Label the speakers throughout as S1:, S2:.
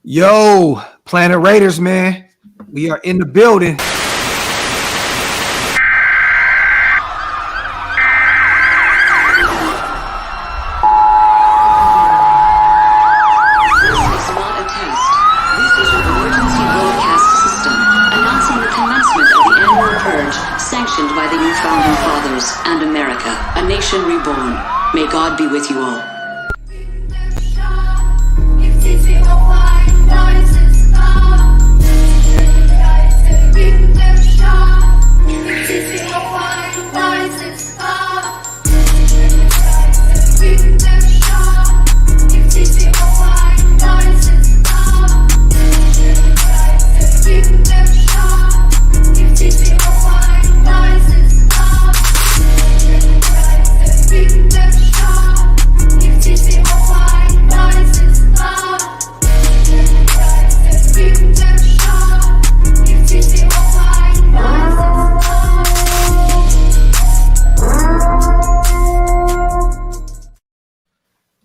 S1: Yo, Planet Raiders, man. We are in the building.
S2: Sanctioned by the new founding fathers and America, a nation reborn. May God be with you all.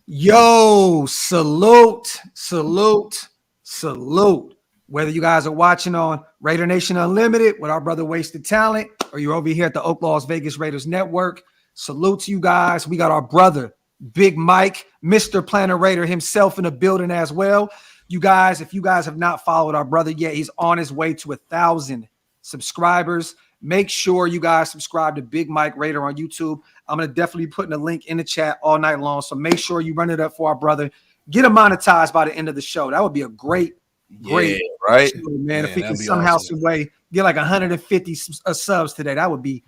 S1: Yo, salute. Whether you guys are watching on Raider Nation Unlimited with our brother Wasted Talent, or you're over here at the OakLosVegas Raiders Network, salute to you guys. We got our brother, Big Mike, Mr. Planet Raider himself in the building as well. You guys, if you guys have not followed our brother yet, he's on his way to 1,000 subscribers. Make sure you guys subscribe to Big Mike Raider on YouTube. I'm going to definitely be putting a link in the chat all night long. So make sure you run it up for our brother. Get him monetized by the end of the show. That would be a great
S3: right,
S1: show, man. If we can somehow, some way get like 150 subs today, that would be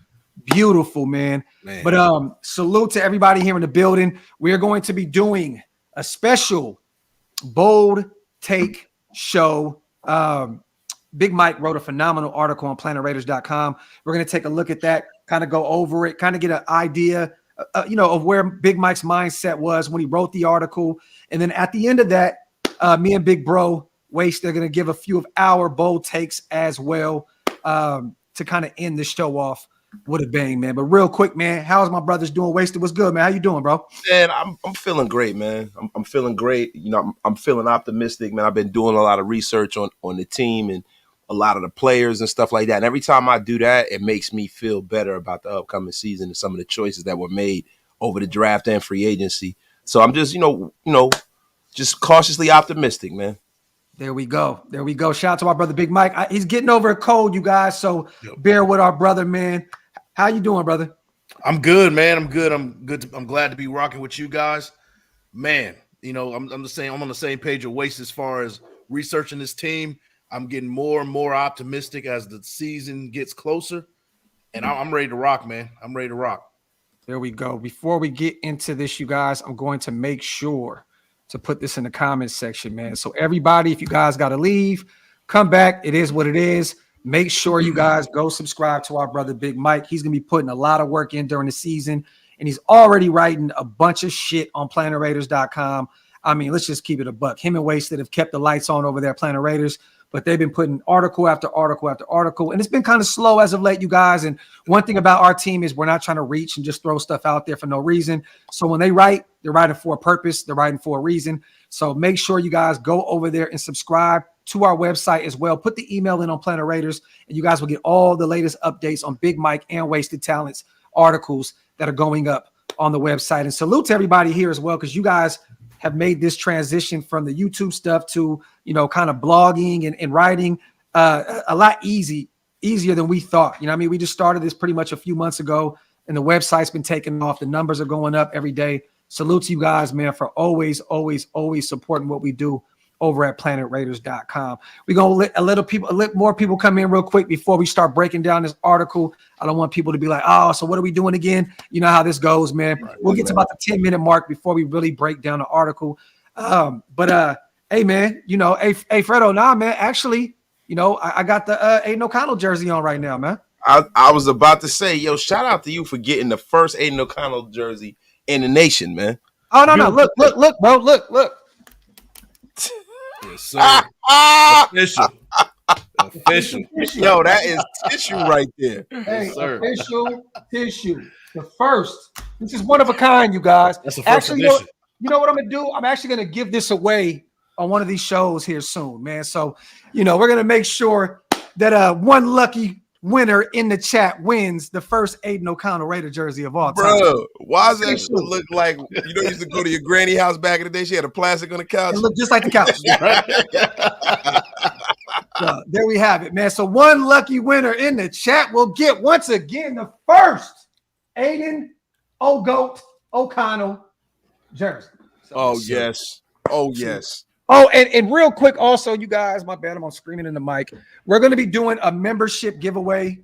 S1: beautiful, man. But salute to everybody here in the building. We are going to be doing a special bold take show. Big Mike wrote a phenomenal article on planetraiders.com. We're going to take a look at that, kind of go over it, kind of get an idea, of where Big Mike's mindset was when he wrote the article. And then at the end of that, me and Big Bro Waste, they're going to give a few of our bold takes as well to kind of end the show off with a bang, man. But real quick, man, how's my brothers doing? Wasted, what's good, man? How you doing, bro?
S3: Man, I'm feeling great, man. I'm feeling great. I'm feeling optimistic, man. I've been doing a lot of research on the team and a lot of the players and stuff like that. And every time I do that, it makes me feel better about the upcoming season and some of the choices that were made over the draft and free agency. So I'm just, just cautiously optimistic, man.
S1: There we go. Shout out to our brother Big Mike. He's getting over a cold, you guys. So bear with our brother, man. How you doing, brother?
S4: I'm good, man. I'm good. I'm glad to be rocking with you guys, man. I'm just saying I'm on the same page of Waste as far as researching this team. I'm getting more and more optimistic as the season gets closer, and I'm ready to rock, man. I'm ready to rock.
S1: There we go. Before we get into this, you guys, I'm going to make sure to put this in the comments section, man. So everybody, if you guys got to leave, come back. It is what it is. Make sure you guys go subscribe to our brother Big Mike. He's going to be putting a lot of work in during the season, and he's already writing a bunch of shit on planetraiders.com. I mean, let's just keep it a buck. Him and Wasted have kept the lights on over there at Planet Raiders, but they've been putting article after article after article, and it's been kind of slow as of late, you guys. And one thing about our team is we're not trying to reach and just throw stuff out there for no reason. So when they write, they're writing for a purpose. They're writing for a reason. So make sure you guys go over there and subscribe to our website as well. Put the email in on Planet Raiders, and you guys will get all the latest updates on Big Mike and Wasted Talents articles that are going up on the website. And salute to everybody here as well, because you guys have made this transition from the YouTube stuff to, kind of blogging and writing a lot easier than we thought. We just started this pretty much a few months ago, and the website's been taking off. The numbers are going up every day. Salute to you guys, man, for always supporting what we do over at planetraiders.com. We're going to let more people come in real quick before we start breaking down this article. I don't want people to be like, oh, so what are we doing again? You know how this goes, man. Right, we'll get to about the 10-minute mark before we really break down the article. Hey, man, hey, Fredo, nah, man, actually, I got the Aiden O'Connell jersey on right now, man.
S3: I was about to say, yo, shout out to you for getting the first Aiden O'Connell jersey in the nation, man.
S1: Oh, no, look, bro, look.
S4: Yes, sir. Official.
S3: Yo, that is tissue right there.
S1: Hey, yes, official tissue. The first. This is one of a kind, you guys.
S4: That's the first
S1: actually,
S4: edition.
S1: You know what I'm going to do? I'm actually going to give this away on one of these shows here soon, man. So, we're going to make sure that one lucky winner in the chat wins the first Aiden O'Connell Raider jersey of all time.
S3: Bro, why does that shit look like, you used to go to your granny house back in the day? She had a plastic on the couch.
S1: It looked just like the couch. So, there we have it, man. So one lucky winner in the chat will get, once again, the first Aiden O'Connell jersey. So,
S3: yes. Oh, yes.
S1: Oh, and real quick, also, you guys, my bad, I'm on screaming in the mic. We're going to be doing a membership giveaway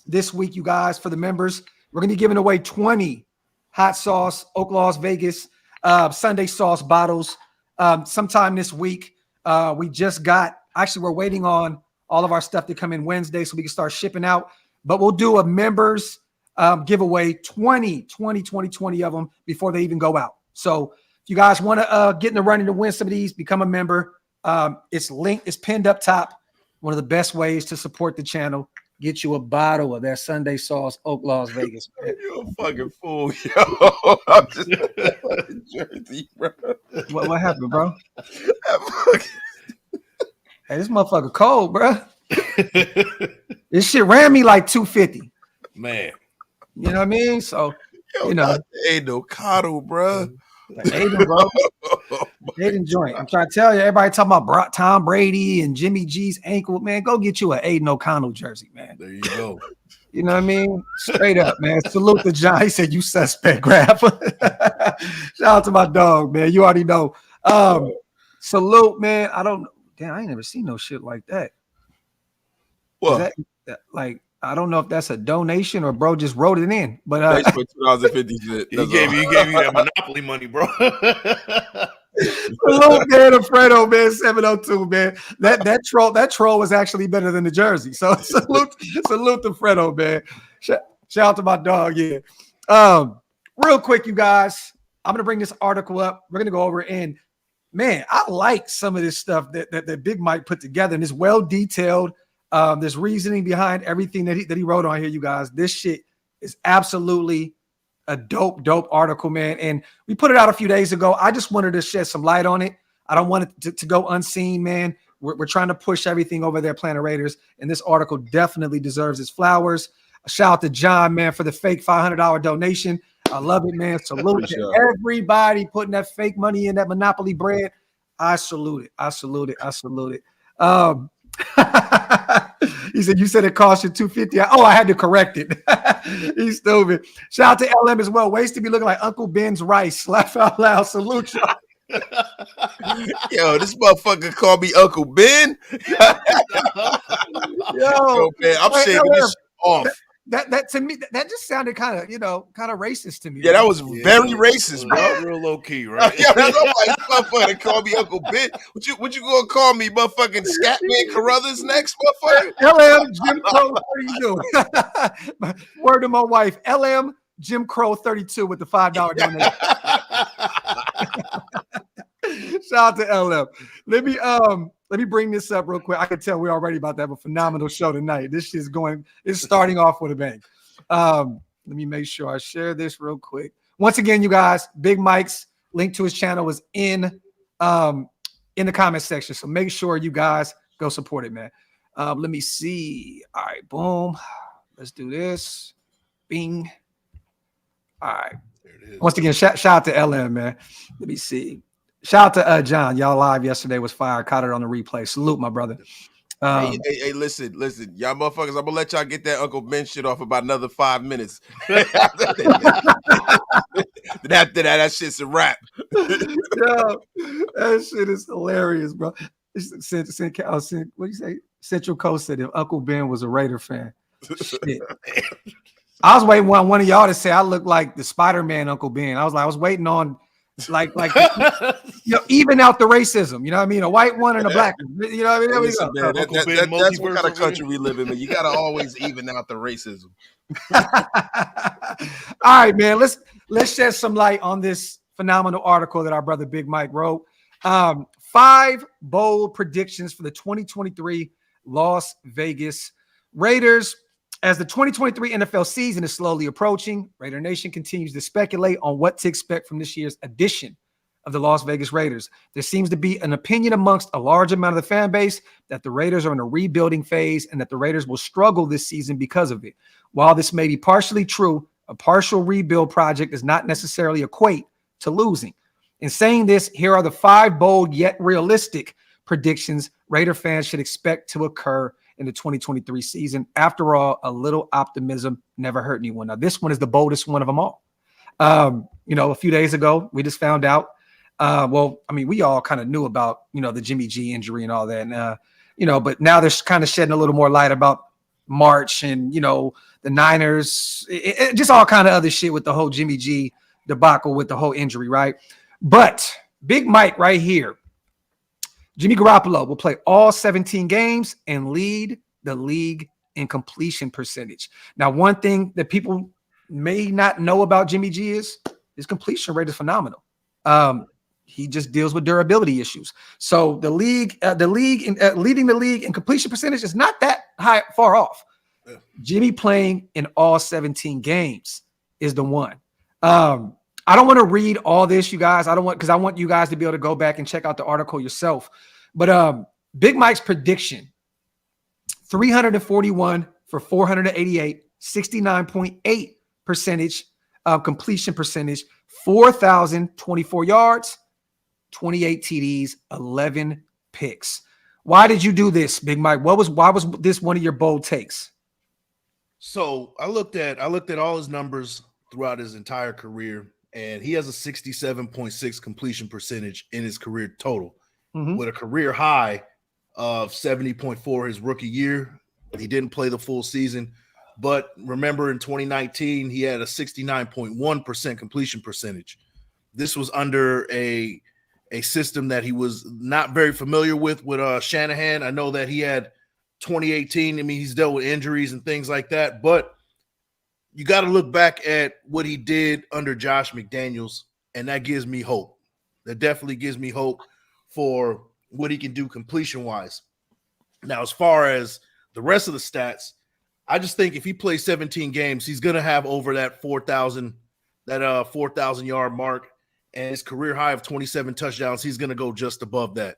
S1: this week, you guys, for the members. We're going to be giving away 20 hot sauce, OakLosVegas Sunday sauce bottles sometime this week. We're waiting on all of our stuff to come in Wednesday so we can start shipping out. But we'll do a members giveaway, 20 of them before they even go out. So if you guys want to get in the running to win some of these, become a member. It's pinned up top. One of the best ways to support the channel. Get you a bottle of that Sunday sauce, OakLosVegas.
S3: You're a fucking fool, yo. I'm just jersey, bro.
S1: What happened, bro? Hey, this motherfucker cold, bro. This shit ran me like $250.
S4: Man.
S1: You know what I mean? So,
S3: Ain't no coddle, bro.
S1: Aiden, bro. Aiden joint. I'm trying to tell you, everybody talking about Tom Brady and Jimmy G's ankle. Man, go get you an Aiden O'Connell jersey, man.
S4: There you go.
S1: You know what I mean? Straight up, man. Salute to John. He said, you suspect, Graphk. Shout out to my dog, man. You already know. Salute, man. I ain't never seen no shit like that.
S3: What?
S1: I don't know if that's a donation or bro just wrote it in, but
S3: for 2050 shit.
S4: He gave you that Monopoly money, bro.
S1: Salute, man, Alfredo, man, 702, man. That troll was actually better than the jersey. So salute to Fredo, man. Shout out to my dog, yeah. Real quick, you guys, I'm gonna bring this article up. We're gonna go over it, and man, I like some of this stuff that Big Mike put together, and it's well detailed. There's reasoning behind everything that he wrote on here, you guys. This shit is absolutely a dope article, man. And we put it out a few days ago. I just wanted to shed some light on it. I don't want it to go unseen, man. We're trying to push everything over there, Planet Raiders, and this article definitely deserves its flowers. A shout out to John, man, for the fake $500 donation. I love it, man. Salute to everybody putting that fake money in that Monopoly bread. I salute it. He said, you said it cost you $250. I had to correct it. He's stupid. Shout out to LM as well. Ways to be looking like Uncle Ben's rice. Laugh out loud. Salute y'all.
S3: Yo, this motherfucker called me Uncle Ben. Yo, man, I'm shaving this shit off.
S1: That to me, that just sounded kind of racist to me.
S3: Yeah, that was very racist, bro.
S4: Real low key, right?
S3: Yeah, nobody motherfucker call me Uncle Ben. What you gonna call me, motherfucking Scatman Carruthers next, motherfucker?
S1: LM Jim Crow 32. Word to my wife, LM Jim Crow 32 with the $5 donation. Shout out to LM. Let me bring this up real quick. I can tell we're already about to have a phenomenal show tonight. This shit's it's starting off with a bang. Let me make sure I share this real quick. Once again, you guys, Big Mike's link to his channel is in the comment section. So make sure you guys go support it, man. Let me see. All right, boom. Let's do this. Bing. All right.
S4: There it is.
S1: Once again, shout out to LM, man. Let me see. Shout out to John. Y'all live yesterday was fire. Caught it on the replay. Salute, my brother.
S3: Hey, listen. Y'all motherfuckers, I'm going to let y'all get that Uncle Ben shit off about another 5 minutes. Then after that shit's a wrap.
S1: Yo, that shit is hilarious, bro. What do you say? Central Coast said if Uncle Ben was a Raider fan. Shit. I was waiting on one of y'all to say I look like the Spider-Man Uncle Ben. I was waiting on like even out the racism. You know what I mean? A white one and a black one. You know what I mean?
S3: Listen, man, that's what kind of country we live in, man. You gotta always even out the racism.
S1: All right, man. Let's shed some light on this phenomenal article that our brother Big Mike wrote. 5 bold predictions for the 2023 Las Vegas Raiders. As the 2023 NFL season is slowly approaching, Raider Nation continues to speculate on what to expect from this year's edition of the Las Vegas Raiders. There seems to be an opinion amongst a large amount of the fan base that the Raiders are in a rebuilding phase and that the Raiders will struggle this season because of it. While this may be partially true, a partial rebuild project does not necessarily equate to losing. In saying this, here are the 5 bold yet realistic predictions Raider fans should expect to occur in the 2023 season. After all, a little optimism never hurt anyone. Now, this one is the boldest one of them all. A few days ago, we just found out. We all kind of knew about, the Jimmy G injury and all that. And, but now they're kind of shedding a little more light about March and, the Niners, just all kind of other shit with the whole Jimmy G debacle with the whole injury, right? But Big Mike right here, Jimmy Garoppolo will play all 17 games and lead the league in completion percentage. Now, one thing that people may not know about Jimmy G is his completion rate is phenomenal. He just deals with durability issues. So the leading the league in completion percentage is not that far off. Yeah. Jimmy playing in all 17 games is the one. I don't want to read all this, you guys. I want you guys to be able to go back and check out the article yourself. But Big Mike's prediction: 341 for 488, 69.8% completion percentage, 4,024 yards, 28 TDs, 11 picks. Why did you do this, Big Mike? Why was this one of your bold takes?
S4: So I looked at all his numbers throughout his entire career, and he has a 67.6 completion percentage in his career total, with a career high of 70.4 his rookie year. He didn't play the full season, but remember in 2019 he had a 69.1% completion percentage. This was under a system that he was not very familiar with Shanahan. I know that he had 2018. I mean, he's dealt with injuries and things like that, but you got to look back at what he did under Josh McDaniels, and that gives me hope. That definitely gives me hope for what he can do completion-wise. Now, as far as the rest of the stats, I just think if he plays 17 games, he's going to have over that 4,000 yard mark, and his career high of 27 touchdowns, he's going to go just above that.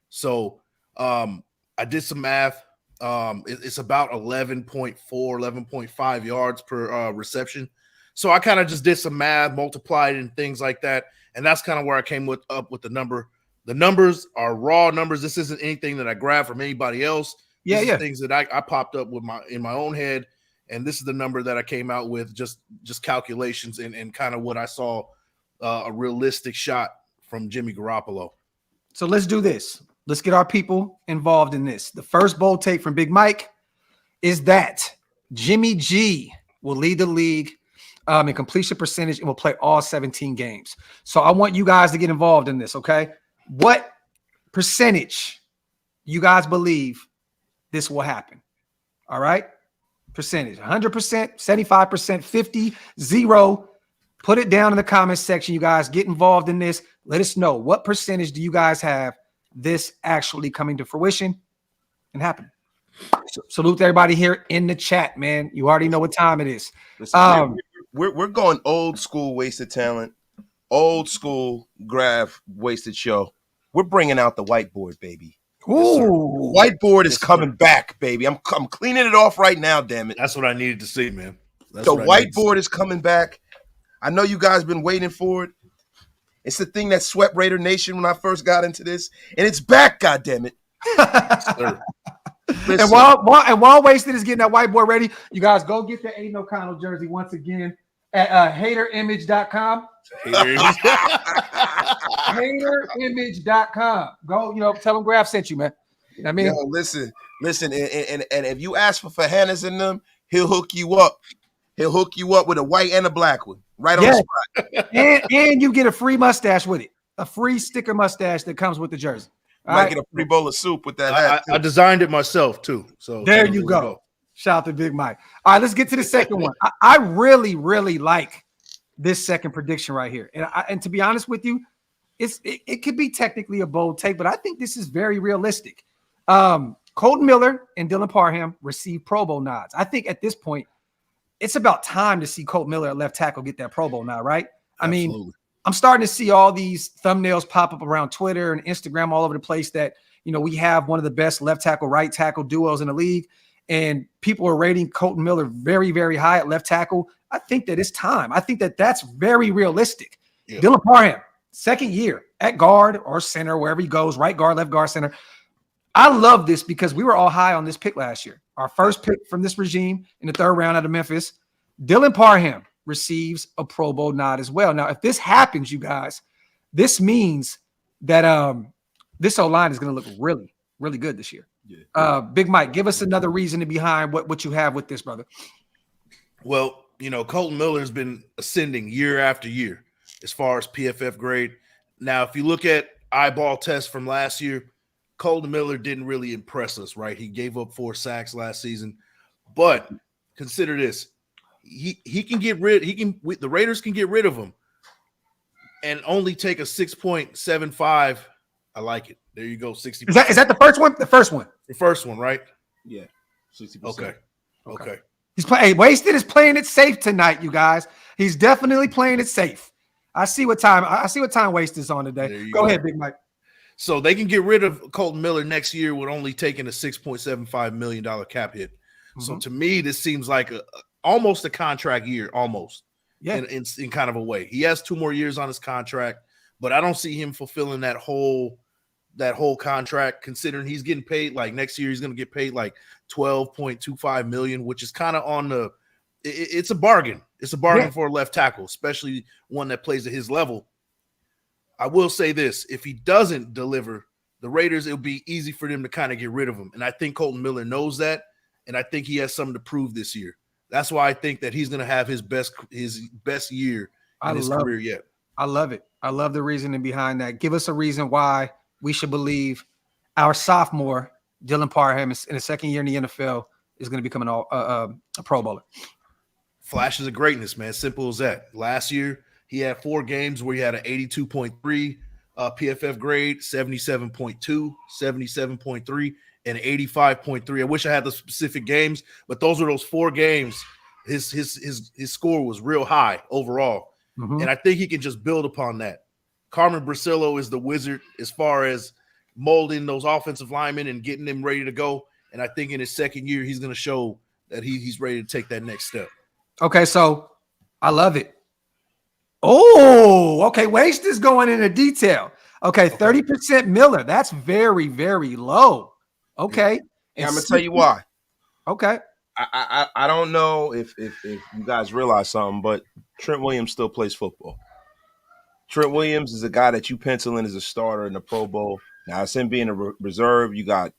S4: So I did some math. It's about 11.4, 11.5 yards per reception. So I kind of just did some math, multiplied and things like that. And that's kind of where I came up with the number. The numbers are raw numbers. This isn't anything that I grabbed from anybody else. This is things that I popped up with in my own head. And this is the number that I came out with, just calculations and kind of what I saw a realistic shot from Jimmy Garoppolo.
S1: So let's do this. Let's get our people involved in this. The first bold take from Big Mike is that Jimmy G will lead the league in completion percentage and will play all 17 games. So I want you guys to get involved in this, okay? What percentage you guys believe this will happen? All right? Percentage, 100%, 75%, 50, 0. Put it down in the comments section, you guys. Get involved in this. Let us know, what percentage do you guys have this actually coming to fruition and happen? So, salute to everybody here in the chat, man. You already know what time it is.
S3: Listen, we're going old school wasted talent, old school Graphk wasted show. We're bringing out the whiteboard, baby.
S1: Ooh,
S3: yes, whiteboard is coming back, baby. I'm cleaning it off right now, damn it.
S4: That's what I needed to see, man. The
S3: whiteboard is coming back. I know you guys been waiting for it. It's the thing that swept Raider Nation when I first got into this, and it's back, goddammit.
S1: And while Wasted is getting that whiteboard ready, you guys go get the Aiden O'Connell jersey once again at haterimage.com. Haterimage.com. Go, tell them Graphk sent you, man. You know what I mean?
S3: Yo, listen, and if you ask for Fajanas in them, he'll hook you up. He'll hook you up with a white and a black one. Right on the spot.
S1: and you get a free mustache with it. A free sticker mustache that comes with the jersey.
S3: Might get a free bowl of soup with that hat.
S4: I designed it myself too. So
S1: there you go. Shout out to Big Mike. All right, let's get to the second one. I really, really like this second prediction right here. And to be honest with you, it could be technically a bold take, but I think this is very realistic. Colton Miller and Dylan Parham received Pro Bowl nods. I think at this point, it's about time to see Colt Miller at left tackle get that Pro Bowl nod, right?
S4: Absolutely.
S1: I'm starting to see all these thumbnails pop up around Twitter and Instagram all over the place that, we have one of the best left tackle, right tackle duos in the league. And people are rating Colton Miller very, very high at left tackle. I think that it's time. I think that that's very realistic. Yeah. Dylan Parham, second year at guard or center, wherever he goes, right guard, left guard, center. I love this because we were all high on this pick last year. Our first pick from this regime in the third round out of Memphis. Dylan Parham receives a Pro Bowl nod as well. Now, if this happens, you guys, this means that this O-line is going to look really, really good this year. Yeah. Big Mike, give us another reason behind what you have with this, brother.
S4: Well, Colton Miller has been ascending year after year as far as PFF grade. Now, if you look at eyeball tests from last year, Colton Miller didn't really impress us, right? He gave up 4 sacks last season. But consider this. The Raiders can get rid of him and only take a 6.75. I like it. There you go. 60%.
S1: Is that the first one? The first one.
S4: The first one, right?
S3: Yeah.
S4: 60%. Okay.
S1: He's playing. Hey, Wasted is playing it safe tonight, you guys. He's definitely playing it safe. I see what time Wasted is on today. Go ahead, Big Mike.
S4: So they can get rid of Colton Miller next year with only taking a $6.75 million cap hit. Mm-hmm. So to me, this seems like almost a contract year, almost. Yeah. In kind of a way. He has 2 more years on his contract, but I don't see him fulfilling that whole contract, considering he's getting paid like next year he's going to get paid like $12.25 million, which is kind of on the it's a bargain. It's a bargain for a left tackle, especially one that plays at his level. I will say this, if he doesn't deliver, the Raiders, it'll be easy for them to kind of get rid of him. And I think Colton Miller knows that, and I think he has something to prove this year. That's why I think that he's going to have his best year in his career yet.
S1: I love it. I love the reasoning behind that. Give us a reason why we should believe our sophomore, Dylan Parham, in his second year in the NFL, is going to become a Pro Bowler.
S4: Flashes of greatness, man. Simple as that. Last year, he had 4 games where he had an 82.3 PFF grade, 77.2, 77.3, and 85.3. I wish I had the specific games, but those are those 4 games. His score was real high overall, and I think he can just build upon that. Carmen Brasillo is the wizard as far as molding those offensive linemen and getting them ready to go. And I think in his second year, he's going to show that he's ready to take that next step.
S1: Okay, so I love it. Oh, okay. Waste is going into detail. Okay, 30% Miller. That's very, very low. Okay.
S3: And I'm going to tell you why.
S1: Okay.
S3: I don't know if you guys realize something, but Trent Williams still plays football. Trent Williams is a guy that you pencil in as a starter in the Pro Bowl. Now, it's him being a reserve. You got,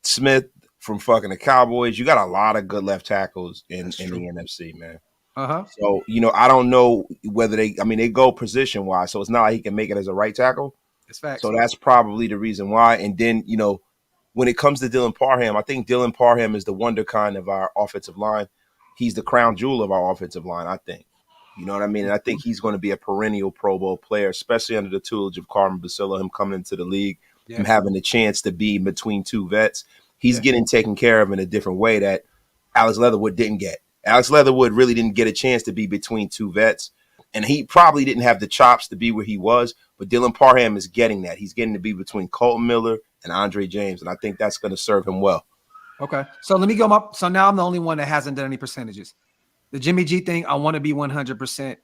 S3: Smith from fucking the Cowboys. You got a lot of good left tackles in the NFC, man. So, I don't know whether they go position wise. So it's not like he can make it as a right tackle.
S1: It's facts.
S3: So that's probably the reason why. And then, when it comes to Dylan Parham, I think Dylan Parham is the wonderkind of our offensive line. He's the crown jewel of our offensive line, I think. You know what I mean? And I think he's going to be a perennial Pro Bowl player, especially under the tutelage of Carmen Brasillo, him coming into the league, him having the chance to be between 2 vets. He's getting taken care of in a different way that Alex Leatherwood didn't get. Alex Leatherwood really didn't get a chance to be between 2 vets, and he probably didn't have the chops to be where he was, but Dylan Parham is getting that. He's getting to be between Colton Miller and Andre James, and I think that's going to serve him well.
S1: Okay, so let me go up. So now I'm the only one that hasn't done any percentages. The Jimmy G thing, I want to be 100%,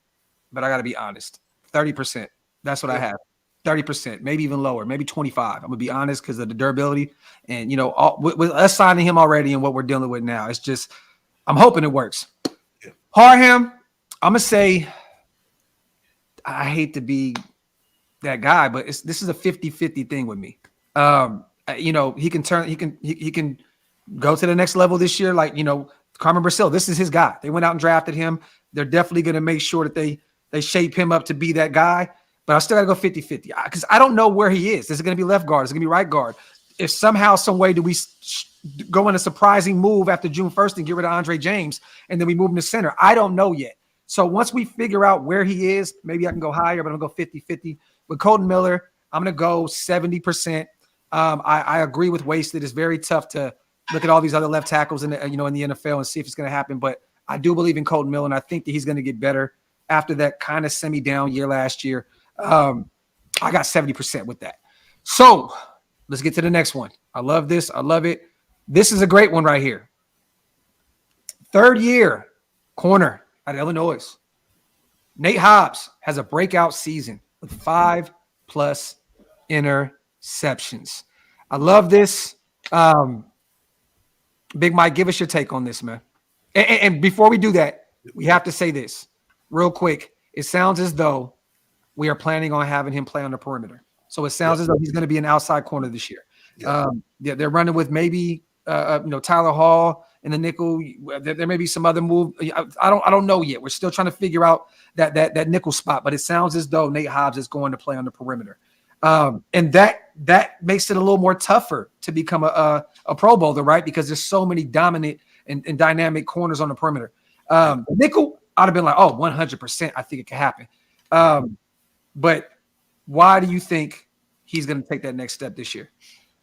S1: but I got to be honest. 30%. That's what I have. 30%, maybe even lower, maybe 25. I'm going to be honest because of the durability. And, with us signing him already and what we're dealing with now, it's just – I'm hoping it works. Yeah. Parham, I'm going to say – I hate to be that guy, but this is a 50-50 thing with me. He can go to the next level this year, like, Carmen Brasillo, this is his guy. They went out and drafted him. They're definitely going to make sure that they shape him up to be that guy. But I still got to go 50-50 because I don't know where he is. Is it going to be left guard? Is it going to be right guard? If somehow, some way do we go in a surprising move after June 1st and get rid of Andre James and then we move him to center? I don't know yet. So once we figure out where he is, maybe I can go higher, but I'm going to go 50-50. With Colton Miller, I'm going to go 70%. I agree with Wasted. It's very tough to look at all these other left tackles in the NFL and see if it's going to happen. But I do believe in Colton Miller, and I think that he's going to get better after that kind of semi-down year last year. I got 70% with that. So let's get to the next one. I love this. I love it. This is a great one right here. Third year corner at Illinois. Nate Hobbs has a breakout season with 5+ interceptions. I love this. Big Mike, give us your take on this, man. And before we do that, we have to say this real quick. It sounds as though we are planning on having him play on the perimeter. So it sounds as though he's going to be an outside corner this year. They're running with maybe Tyler Hall in the nickel. There may be some other move. I don't know yet. We're still trying to figure out that nickel spot. But it sounds as though Nate Hobbs is going to play on the perimeter, and that makes it a little more tougher to become a Pro Bowler, right? Because there's so many dominant and dynamic corners on the perimeter. Nickel, I'd have been like, 100%. I think it can happen. But why do you think he's going to take that next step this year?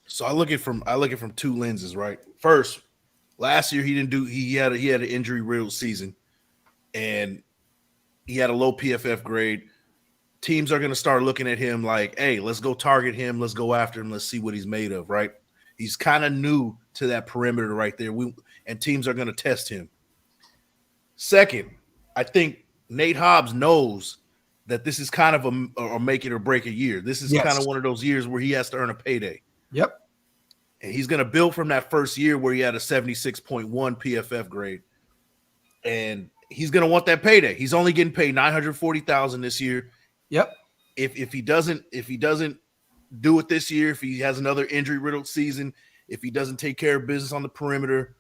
S4: So I look at it from two lenses, right? First, last year he had an injury riddled season, and he had a low PFF grade. Teams are going to start looking at him like, hey, let's go target him, let's go after him, let's see what he's made of, right? He's kind of new to that perimeter right there, and teams are going to test him. Second, I think Nate Hobbs knows that this is kind of a make it or break a year. This is kind of one of those years where he has to earn a payday.
S1: Yep.
S4: And he's going to build from that first year where he had a 76.1 PFF grade. And he's going to want that payday. He's only getting paid $940,000 this year.
S1: Yep. If
S4: he doesn't do it this year, if he has another injury riddled season, if he doesn't take care of business on the perimeter,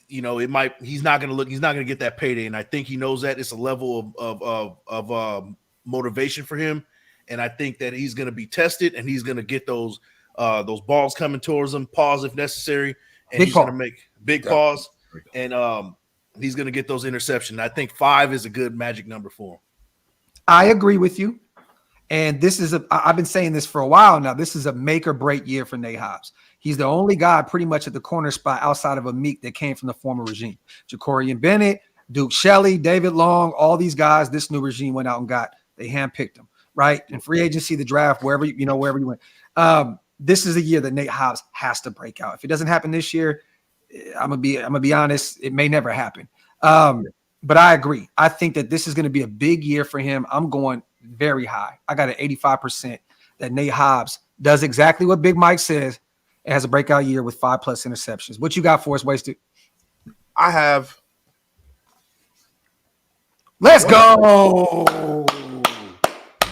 S4: he's not going to get that payday. And I think he knows that. It's a level of motivation for him. And I think that he's going to be tested, and he's going to get those balls coming towards him, pause if necessary, and he's going to make big pause, and he's going to get those interceptions. I think 5 is a good magic number for him.
S1: I agree with you. And I've been saying this for a while now. This is a make or break year for Nate Hobbs. He's the only guy pretty much at the corner spot outside of a Meek that came from the former regime. Ja'Cory Bennett, Duke Shelley, David Long, all these guys, this new regime went out and they handpicked them, right? And free agency, the draft, wherever you went. This is a year that Nate Hobbs has to break out. If it doesn't happen this year, I'm gonna be honest, it may never happen. But I agree. I think that this is going to be a big year for him. I'm going very high. I got an 85% that Nate Hobbs does exactly what Big Mike says and has a breakout year with 5+ interceptions. What you got for us, Wasted?
S3: I have.
S1: Let's go.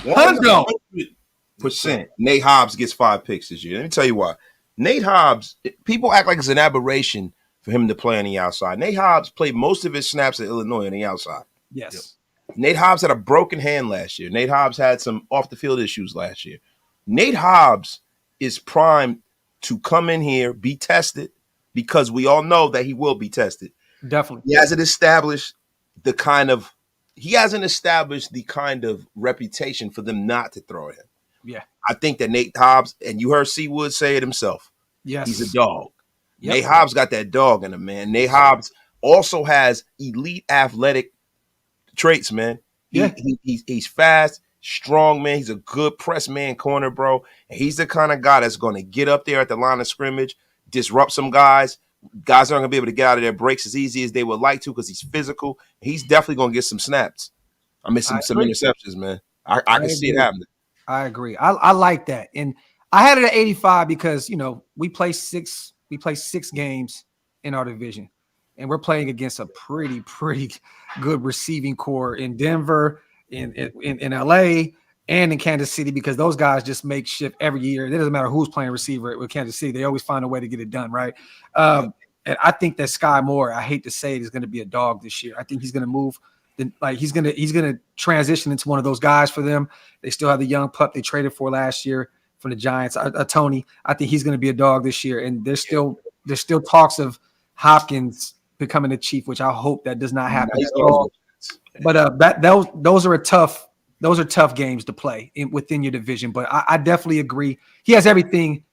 S3: 100% Nate Hobbs gets 5 picks this year. Let me tell you why. Nate Hobbs, people act like it's an aberration for him to play on the outside. Nate Hobbs played most of his snaps at Illinois on the outside.
S1: Yes.
S3: Nate Hobbs had a broken hand last year. Nate Hobbs had some off-the-field issues last year. Nate Hobbs is primed to come in here, be tested, because we all know that he will be tested.
S1: Definitely.
S3: He hasn't established the kind of reputation for them not to throw him.
S1: Yeah.
S3: I think that Nate Hobbs, and you heard Seawood say it himself, he's a dog. Yep. Nate Hobbs got that dog in him, man. Nate Hobbs also has elite athletic traits, man. He's fast, strong, man. He's a good press man corner, bro. And he's the kind of guy that's going to get up there at the line of scrimmage, disrupt some guys. Guys aren't going to be able to get out of their breaks as easy as they would like to because he's physical. He's definitely going to get some snaps. I'm missing some interceptions, man. I can see it happening.
S1: I agree. I like that. And I had it at 85 because, we play 6 games in our division, and we're playing against a pretty good receiving core in Denver, in LA, and in Kansas City, because those guys just make shift every year. It doesn't matter who's playing receiver with Kansas City. They always find a way to get it done, right? And I think that Sky Moore, I hate to say it, is going to be a dog this year. I think he's going to move. He's going to transition into one of those guys for them. They still have the young pup they traded for last year from the Giants, Tony. I think he's going to be a dog this year. And there's still talks of Hopkins becoming the chief, which I hope that does not happen at all. But those are tough games to play within your division. But I definitely agree. He has everything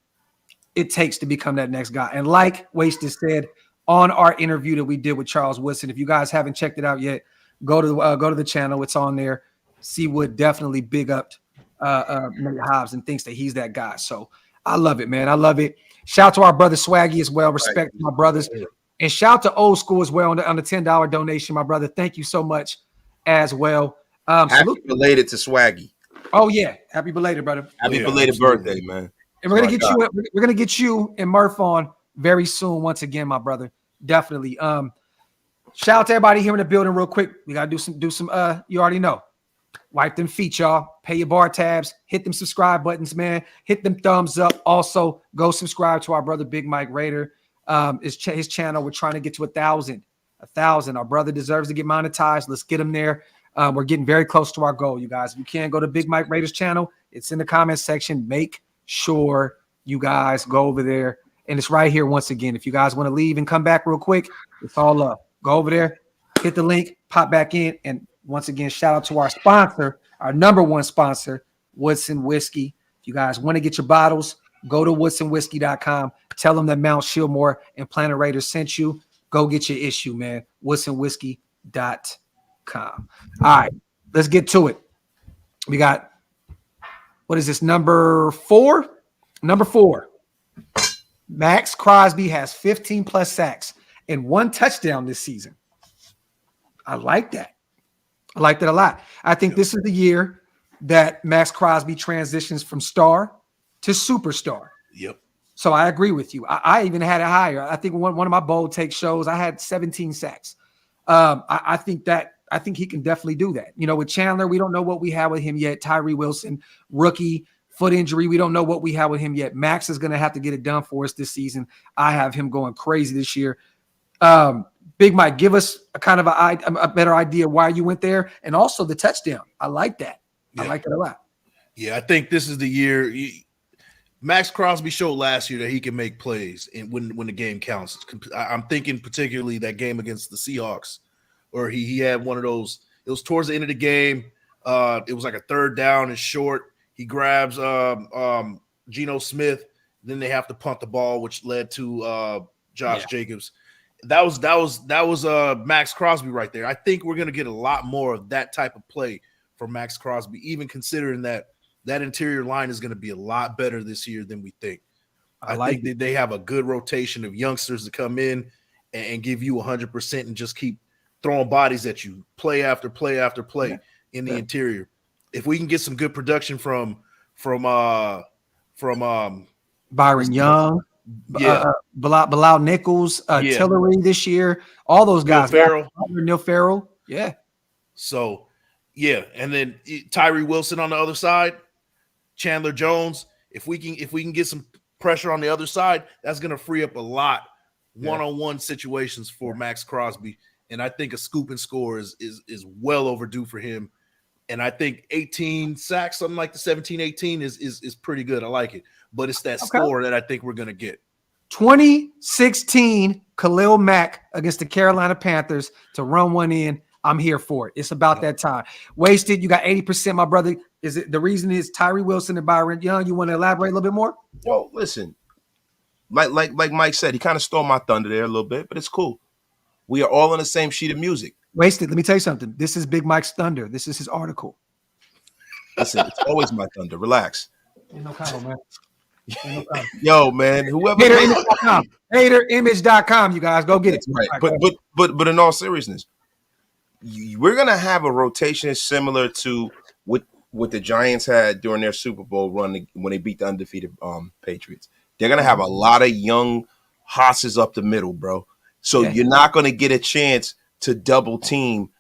S1: it takes to become that next guy. And like Wasted said on our interview that we did with Charles Woodson, if you guys haven't checked it out yet, go to the channel. It's on there. C Wood definitely big up Nate Hobbs and thinks that he's that guy. So I love it, man. I love it. Shout out to our brother Swaggy as well. Respect to my brothers. And shout out to Old School as well on the $10 donation, my brother. Thank you so much as well.
S3: Happy belated to Swaggy.
S1: Oh yeah, happy belated, brother.
S3: Happy belated birthday, man.
S1: And we're gonna get you and Murph on very soon once again, my brother. Definitely. Shout out to everybody here in the building real quick. We gotta do some you already know. Wipe them feet, y'all. Pay your bar tabs. Hit them subscribe buttons, man. Hit them thumbs up. Also, go subscribe to our brother Big Mike Raider. His channel. We're trying to get to 1,000. 1,000. Our brother deserves to get monetized. Let's get him there. We're getting very close to our goal, you guys. If you can, go to Big Mike Raiders channel. It's in the comment section. Make sure you guys go over there. And it's right here once again. If you guys want to leave and come back real quick, it's all up. Go over there, hit the link, pop back in. And once again, shout out to our sponsor, our number one sponsor, Woodson Whiskey. If you guys want to get your bottles, go to woodsonwhiskey.com. Tell them that Mount Shieldmore and Planet Raiders sent you. Go get your issue, man. woodsonwhiskey.com. All right, let's get to it. We got, what is this, number 4? Number 4. Max Crosby has 15 plus sacks and 1 touchdown this season. I like that. I liked it a lot. I think this is the year that Max Crosby transitions from star to superstar.
S4: Yep.
S1: So I agree with you. I even had it higher. I think one of my bold take shows, I had 17 sacks. I think he can definitely do that. You know, with Chandler, we don't know what we have with him yet. Tyree Wilson, rookie, foot injury. We don't know what we have with him yet. Max is going to have to get it done for us this season. I have him going crazy this year. Big Mike, give us a kind of a better idea why you went there, and also the touchdown. I like that. Yeah. I like it a lot.
S4: Yeah, I think this is the year. Max Crosby showed last year that he can make plays when the game counts. I'm thinking particularly that game against the Seahawks, where he had one of those. It was towards the end of the game. It was like a 3rd down and short. He grabs Geno Smith. Then they have to punt the ball, which led to Josh Jacobs. That was Max Crosby right there. I think we're going to get a lot more of that type of play from Max Crosby, even considering that interior line is going to be a lot better this year than we think. I think that they have a good rotation of youngsters to come in and give you 100% and just keep throwing bodies at you, play after play after play in the interior. If we can get some good production from
S1: Byron Young, Bilal Nichols, Tillery this year, all those guys. Neil Farrell. Yeah.
S4: So, and then Tyree Wilson on the other side, Chandler Jones. If we can get some pressure on the other side, that's going to free up a lot one-on-one situations for Max Crosby. And I think a scoop and score is well overdue for him. And I think 18 sacks, something like the 17-18 is pretty good. I like it. But it's that score that I think we're going to get.
S1: 2016 Khalil Mack against the Carolina Panthers to run one in. I'm here for it. It's about that time. Wasted, you got 80%, my brother. Is it the reason is Tyree Wilson and Byron Young? You want to elaborate a little bit more?
S3: Well, listen, like Mike said, he kind of stole my thunder there a little bit, but it's cool. We are all on the same sheet of music.
S1: Wasted, let me tell you something. This is Big Mike's thunder. This is his article.
S3: Listen, it's always my thunder. Relax.
S1: Ain't no comment, man.
S3: Yo, man, whoever
S1: haterimage.com, you guys go get it.
S3: Right. But in all seriousness, we're gonna have a rotation similar to what the Giants had during their Super Bowl run when they beat the undefeated Patriots. They're gonna have a lot of young hosses up the middle, bro. So you're not gonna get a chance to double team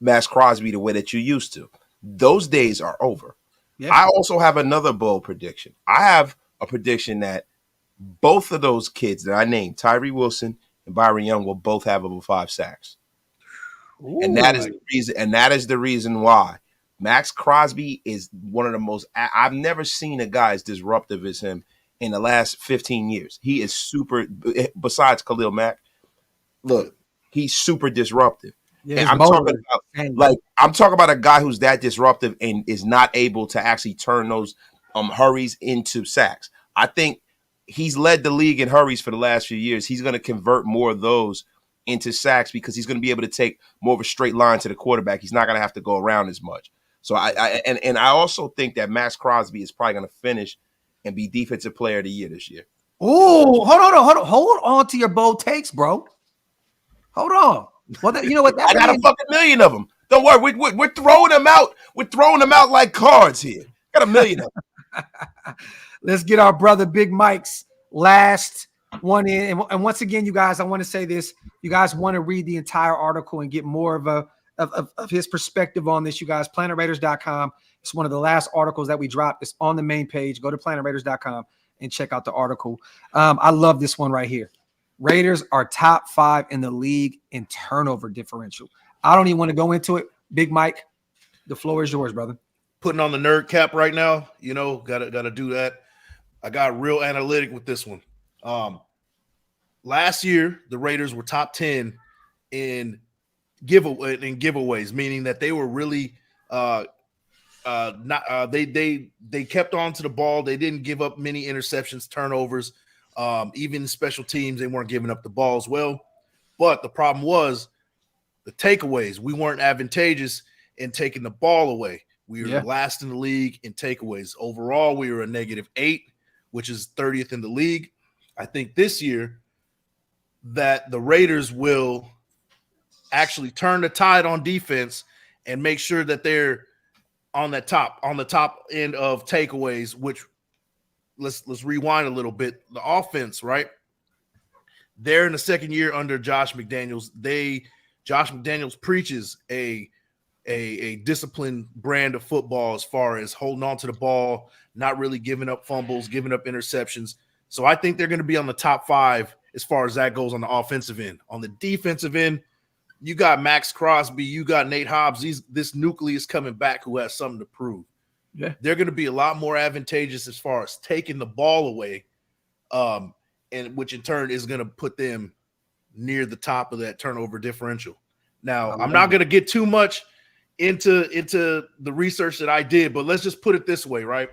S3: Max Crosby the way that you used to. Those days are over. Yeah. I also have another bold prediction. I have a prediction that both of those kids that I named, Tyree Wilson and Byron Young, will both have over 5 sacks. Ooh. And that is the reason. And that is the reason why Max Crosby is one of the most. I've never seen a guy as disruptive as him in the last 15 years. He is super. Besides Khalil Mack, look, he's super disruptive. Yeah, I'm talking about a guy who's that disruptive and is not able to actually turn those hurries into sacks. I think he's led the league in hurries for the last few years. He's going to convert more of those into sacks because he's going to be able to take more of a straight line to the quarterback. He's not going to have to go around as much. So I also think that Max Crosby is probably going to finish and be Defensive Player of the Year this year.
S1: Oh, hold on to your bold takes, bro. Hold on. Well, you know what?
S3: I got a fucking million of them. Don't worry, we're throwing them out. We're throwing them out like cards here. Got a million of them.
S1: Let's get our brother Big Mike's last one in. And once again, you guys, I want to say this. You guys want to read the entire article and get more of his perspective on this, you guys. PlanetRaiders.com. It's one of the last articles that we dropped. It's on the main page. Go to PlanetRaiders.com and check out the article. I love this one right here. Raiders are top 5 in the league in turnover differential. I don't even want to go into it. Big Mike, the floor is yours, brother.
S4: Putting on the nerd cap right now, gotta do that. I got real analytic with this one. Last year, the Raiders were top 10 in giveaways, meaning that they were really they kept on to the ball. They didn't give up many interceptions, turnovers. Even special teams, they weren't giving up the ball as well. But the problem was the takeaways. We weren't advantageous in taking the ball away. We were last in the league in takeaways. Overall, we were a -8, which is 30th in the league. I think this year that the Raiders will actually turn the tide on defense and make sure that they're on the top end of takeaways, which let's rewind a little bit. The offense, right? They're in the second year under Josh McDaniels. Josh McDaniels preaches a disciplined brand of football as far as holding on to the ball, not really giving up fumbles, giving up interceptions. So I think they're going to be on the top 5 as far as that goes on the offensive end. On the defensive end, you got Max Crosby, you got Nate Hobbs. This nucleus coming back who has something to prove. Yeah, they're going to be a lot more advantageous as far as taking the ball away, and which in turn is going to put them near the top of that turnover differential. Now, I'm not going to get too much into the research that I did, but let's just put it this way, right?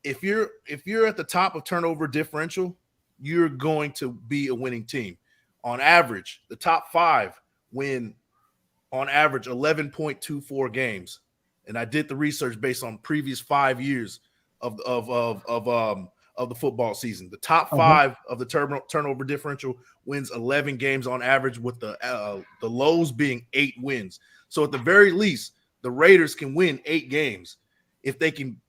S4: If you're at the top of turnover differential, you're going to be a winning team. On average, the top 5 win on average 11.24 games. And I did the research based on previous 5 years of the football season. The top 5 of the turnover differential wins 11 games on average, with the lows being 8 wins. So at the very least, the Raiders can win 8 games if they can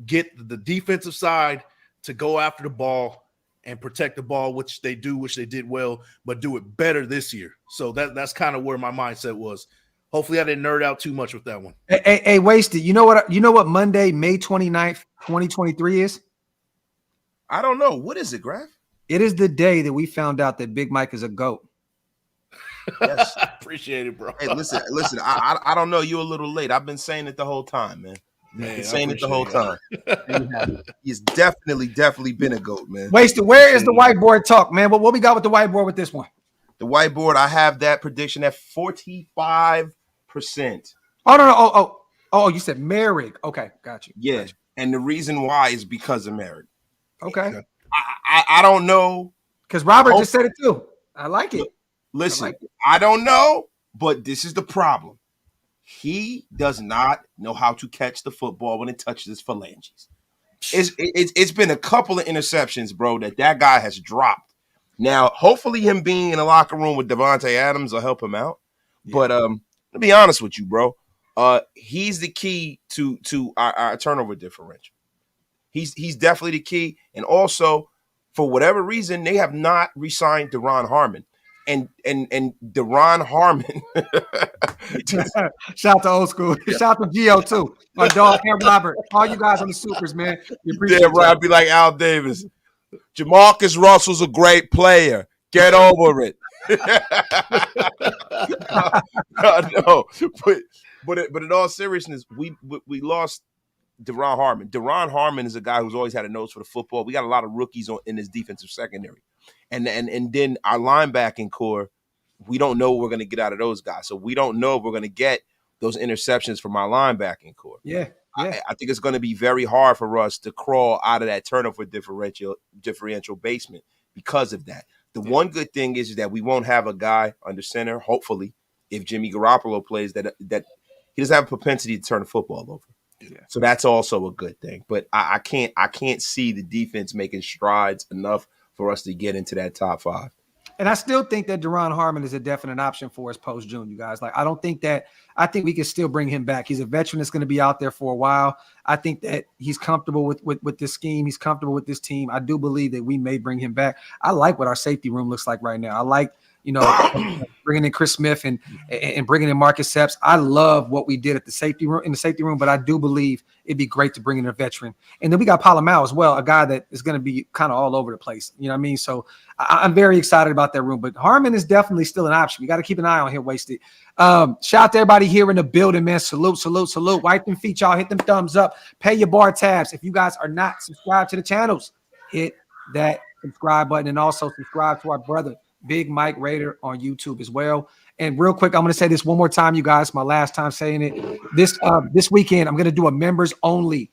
S4: get the defensive side to go after the ball and protect the ball, which they did well, but do it better this year. So that's kind of where my mindset was. Hopefully I didn't nerd out too much with that one.
S1: Hey, Wasted, you know what Monday, May 29th, 2023 is?
S3: I don't know. What is it, Graphk?
S1: It is the day that we found out that Big Mike is a GOAT.
S3: Yes.
S4: I appreciate it, bro.
S3: Hey, listen. I don't know. You're a little late. I've been saying it the whole time, man. I've been saying it the whole time. He's definitely been a GOAT, man.
S1: Wasted, where is the whiteboard talk, man? What we got with the whiteboard with this one?
S3: The whiteboard, I have that prediction at 45%.
S1: Oh, no. Oh, you said Merrick. Okay, got you.
S3: Yeah, and the reason why is because of Merrick.
S1: Okay.
S3: I don't know.
S1: Because Robert just said it too. I like it.
S3: Listen, I don't know, but this is the problem. He does not know how to catch the football when it touches his phalanges. It's been a couple of interceptions, bro, that guy has dropped. Now, hopefully him being in the locker room with Devontae Adams will help him out. Yeah. But to be honest with you, bro, he's the key to our turnover differential. He's definitely the key. And also, for whatever reason, they have not re-signed Deron Harmon. And Deron Harmon.
S1: Shout out to old school. Shout out to Gio too. My dog and Robert. All you guys on the supers, man.
S3: Yeah, right. I'd be like Al Davis. Jamarcus Russell's a great player. Get over it. No, but in all seriousness, we lost Deron Harmon. Deron Harmon is a guy who's always had a nose for the football. We got a lot of rookies in his defensive secondary. And then our linebacking core, we don't know what we're going to get out of those guys. So we don't know if we're going to get those interceptions from our linebacking core.
S1: Yeah.
S3: I think it's going to be very hard for us to crawl out of that turnover differential basement because of that. The one good thing is that we won't have a guy under center, hopefully, if Jimmy Garoppolo plays, that he doesn't have a propensity to turn the football over.
S1: Yeah.
S3: So that's also a good thing. But I can't see the defense making strides enough for us to get into that top 5.
S1: And I still think that Deron Harmon is a definite option for us post-June, you guys. Like, I think we can still bring him back. He's a veteran that's going to be out there for a while. I think that he's comfortable with this scheme. He's comfortable with this team. I do believe that we may bring him back. I like what our safety room looks like right now. I like, bringing in Chris Smith and bringing in Marcus Epps. I love what we did in the safety room, but I do believe it'd be great to bring in a veteran. And then we got Palomau as well, a guy that is going to be kind of all over the place. You know what I mean? So I'm very excited about that room. But Harmon is definitely still an option. We got to keep an eye on him, Wasted. Shout out to everybody here in the building, man. Salute. Wipe them feet, y'all. Hit them thumbs up. Pay your bar tabs. If you guys are not subscribed to the channels, hit that subscribe button, and also subscribe to our brother Big Mike Raider on YouTube as well. And real quick, I'm going to say this one more time, you guys. My last time saying it. This weekend, I'm going to do a members only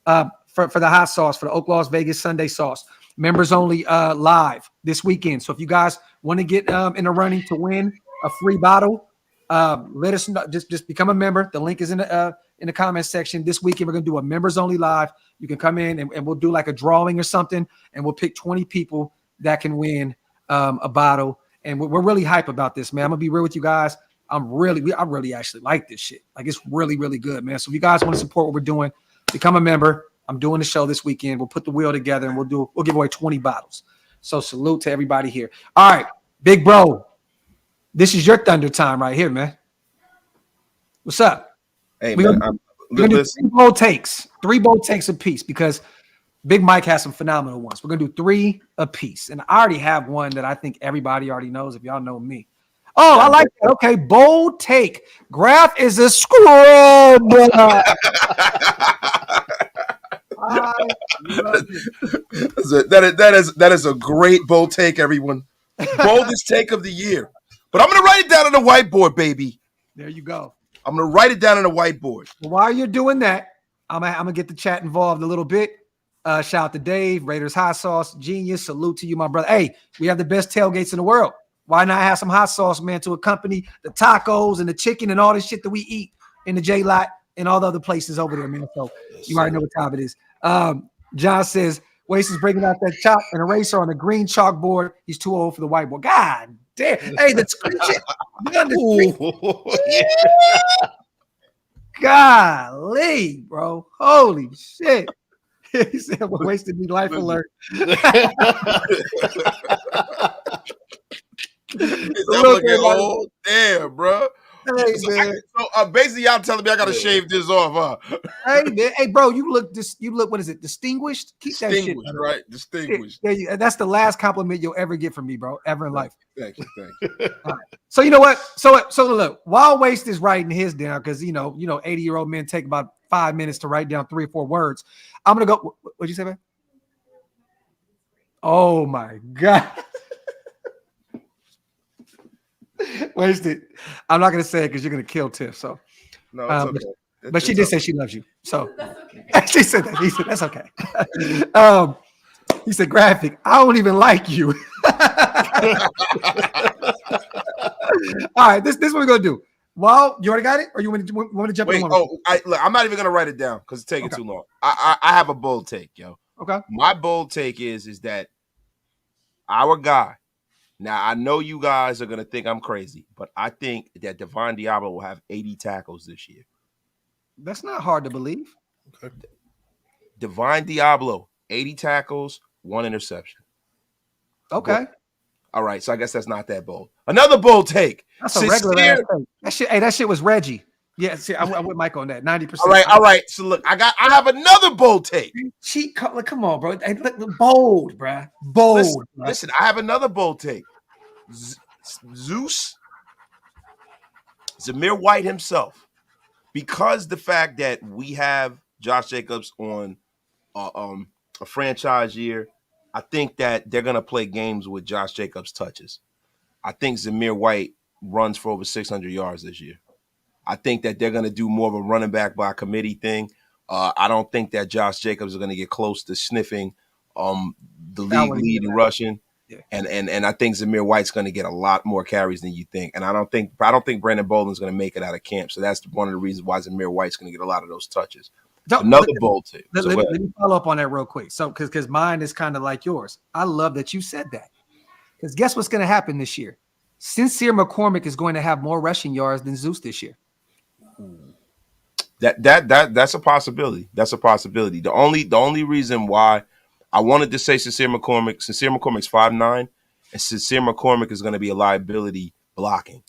S1: for the hot sauce, for the OakLosVegas Sunday sauce. Members only live this weekend. So if you guys want to get in the running to win a free bottle, let us know. Just become a member. The link is in the comment section. This weekend, we're going to do a members only live. You can come in and we'll do like a drawing or something, and we'll pick 20 people that can win a bottle. And we're really hype about this, man. I'm gonna be real with you guys. I really actually like this shit. Like, it's really, really good, man. So if you guys want to support what we're doing, become a member. I'm doing the show this weekend. We'll put the wheel together and we'll give away 20 bottles. So salute to everybody here. All right, big bro. This is your thunder time right here, man. What's up?
S3: Hey,
S1: we're
S3: man.
S1: gonna do 3 bold takes apiece, because Big Mike has some phenomenal ones. We're going to do 3 apiece. And I already have one that I think everybody already knows, if y'all know me. Oh, I like that. Okay, bold take. Graphk is a scrub.
S3: That is a great bold take, everyone. Boldest take of the year. But I'm going to write it down on the whiteboard, baby.
S1: There you go.
S3: I'm going to write it down on the whiteboard.
S1: While you're doing that, I'm going to get the chat involved a little bit. Shout out to Dave, Raiders Hot Sauce, genius. Salute to you, my brother. Hey, we have the best tailgates in the world. Why not have some hot sauce, man, to accompany the tacos and the chicken and all this shit that we eat in the J-Lot and all the other places over there, man? So you already know what time it is. John says, Waste is breaking out that chalk and eraser on the green chalkboard. He's too old for the whiteboard. God damn. Hey, the screen shit. Golly, bro. Holy shit. He said, "Well, wasted me life alert."
S3: Oh, damn, bro.
S1: Hey, man.
S3: So basically, y'all telling me I gotta shave this off, huh?
S1: Hey, man. Hey, bro, you look what is it? Distinguished? Keep that shit,
S3: right? Distinguished.
S1: Yeah, that's the last compliment you'll ever get from me, bro, ever in life.
S3: Thank you.
S1: Right. So you know what? So look, while Waste is writing his down, because you know, 80-year-old men take about 5 minutes to write down 3 or 4 words. I'm gonna go. What'd you say, man? Oh my God. Wasted. I'm not gonna say it because you're gonna kill Tiff. So
S3: no, it's okay.
S1: But she did say she loves you. So
S5: That's okay.
S1: she said that. He said that's okay. He said, Graphk, I don't even like you. All right, this is what we're gonna do. Well, you already got it, or you want to jump in?
S3: Look, I'm not even gonna write it down because it's taking too long. I have a bold take, yo.
S1: Okay.
S3: My bold take is that our guy. Now I know you guys are gonna think I'm crazy, but I think that Devon Diablo will have 80 tackles this year.
S1: That's not hard to believe.
S3: Okay. Devon Diablo, 80 tackles, 1 interception.
S1: Okay.
S3: But, all right, so I guess that's not that bold. Another bold take.
S1: That's a regular ass take. That shit was Reggie. Yeah, see, I went Mike on that. 90%.
S3: All right. So look, I have another bold take.
S1: Come on, bro. Hey, look, bold, bro. Bold.
S3: Listen, I have another bold take. Zeus, Zamir White himself, because the fact that we have Josh Jacobs on a franchise year, I think that they're gonna play games with Josh Jacobs touches. I think Zamir White runs for over 600 yards this year. I think that they're going to do more of a running back by committee thing. I don't think that Josh Jacobs is going to get close to sniffing the league lead in rushing. And I think Zamir White's going to get a lot more carries than you think. And I don't think Brandon Bolden's going to make it out of camp. So that's one of the reasons why Zamir White's going to get a lot of those touches. Another bold take.
S1: Let me follow up on that real quick. So because mine is kind of like yours. I love that you said that. Because guess what's going to happen this year? Sincere McCormick is going to have more rushing yards than Zeus this year.
S3: That's a possibility. That's a possibility. The only reason why I wanted to say Sincere McCormick's 5'9", and Sincere McCormick is going to be a liability blocking.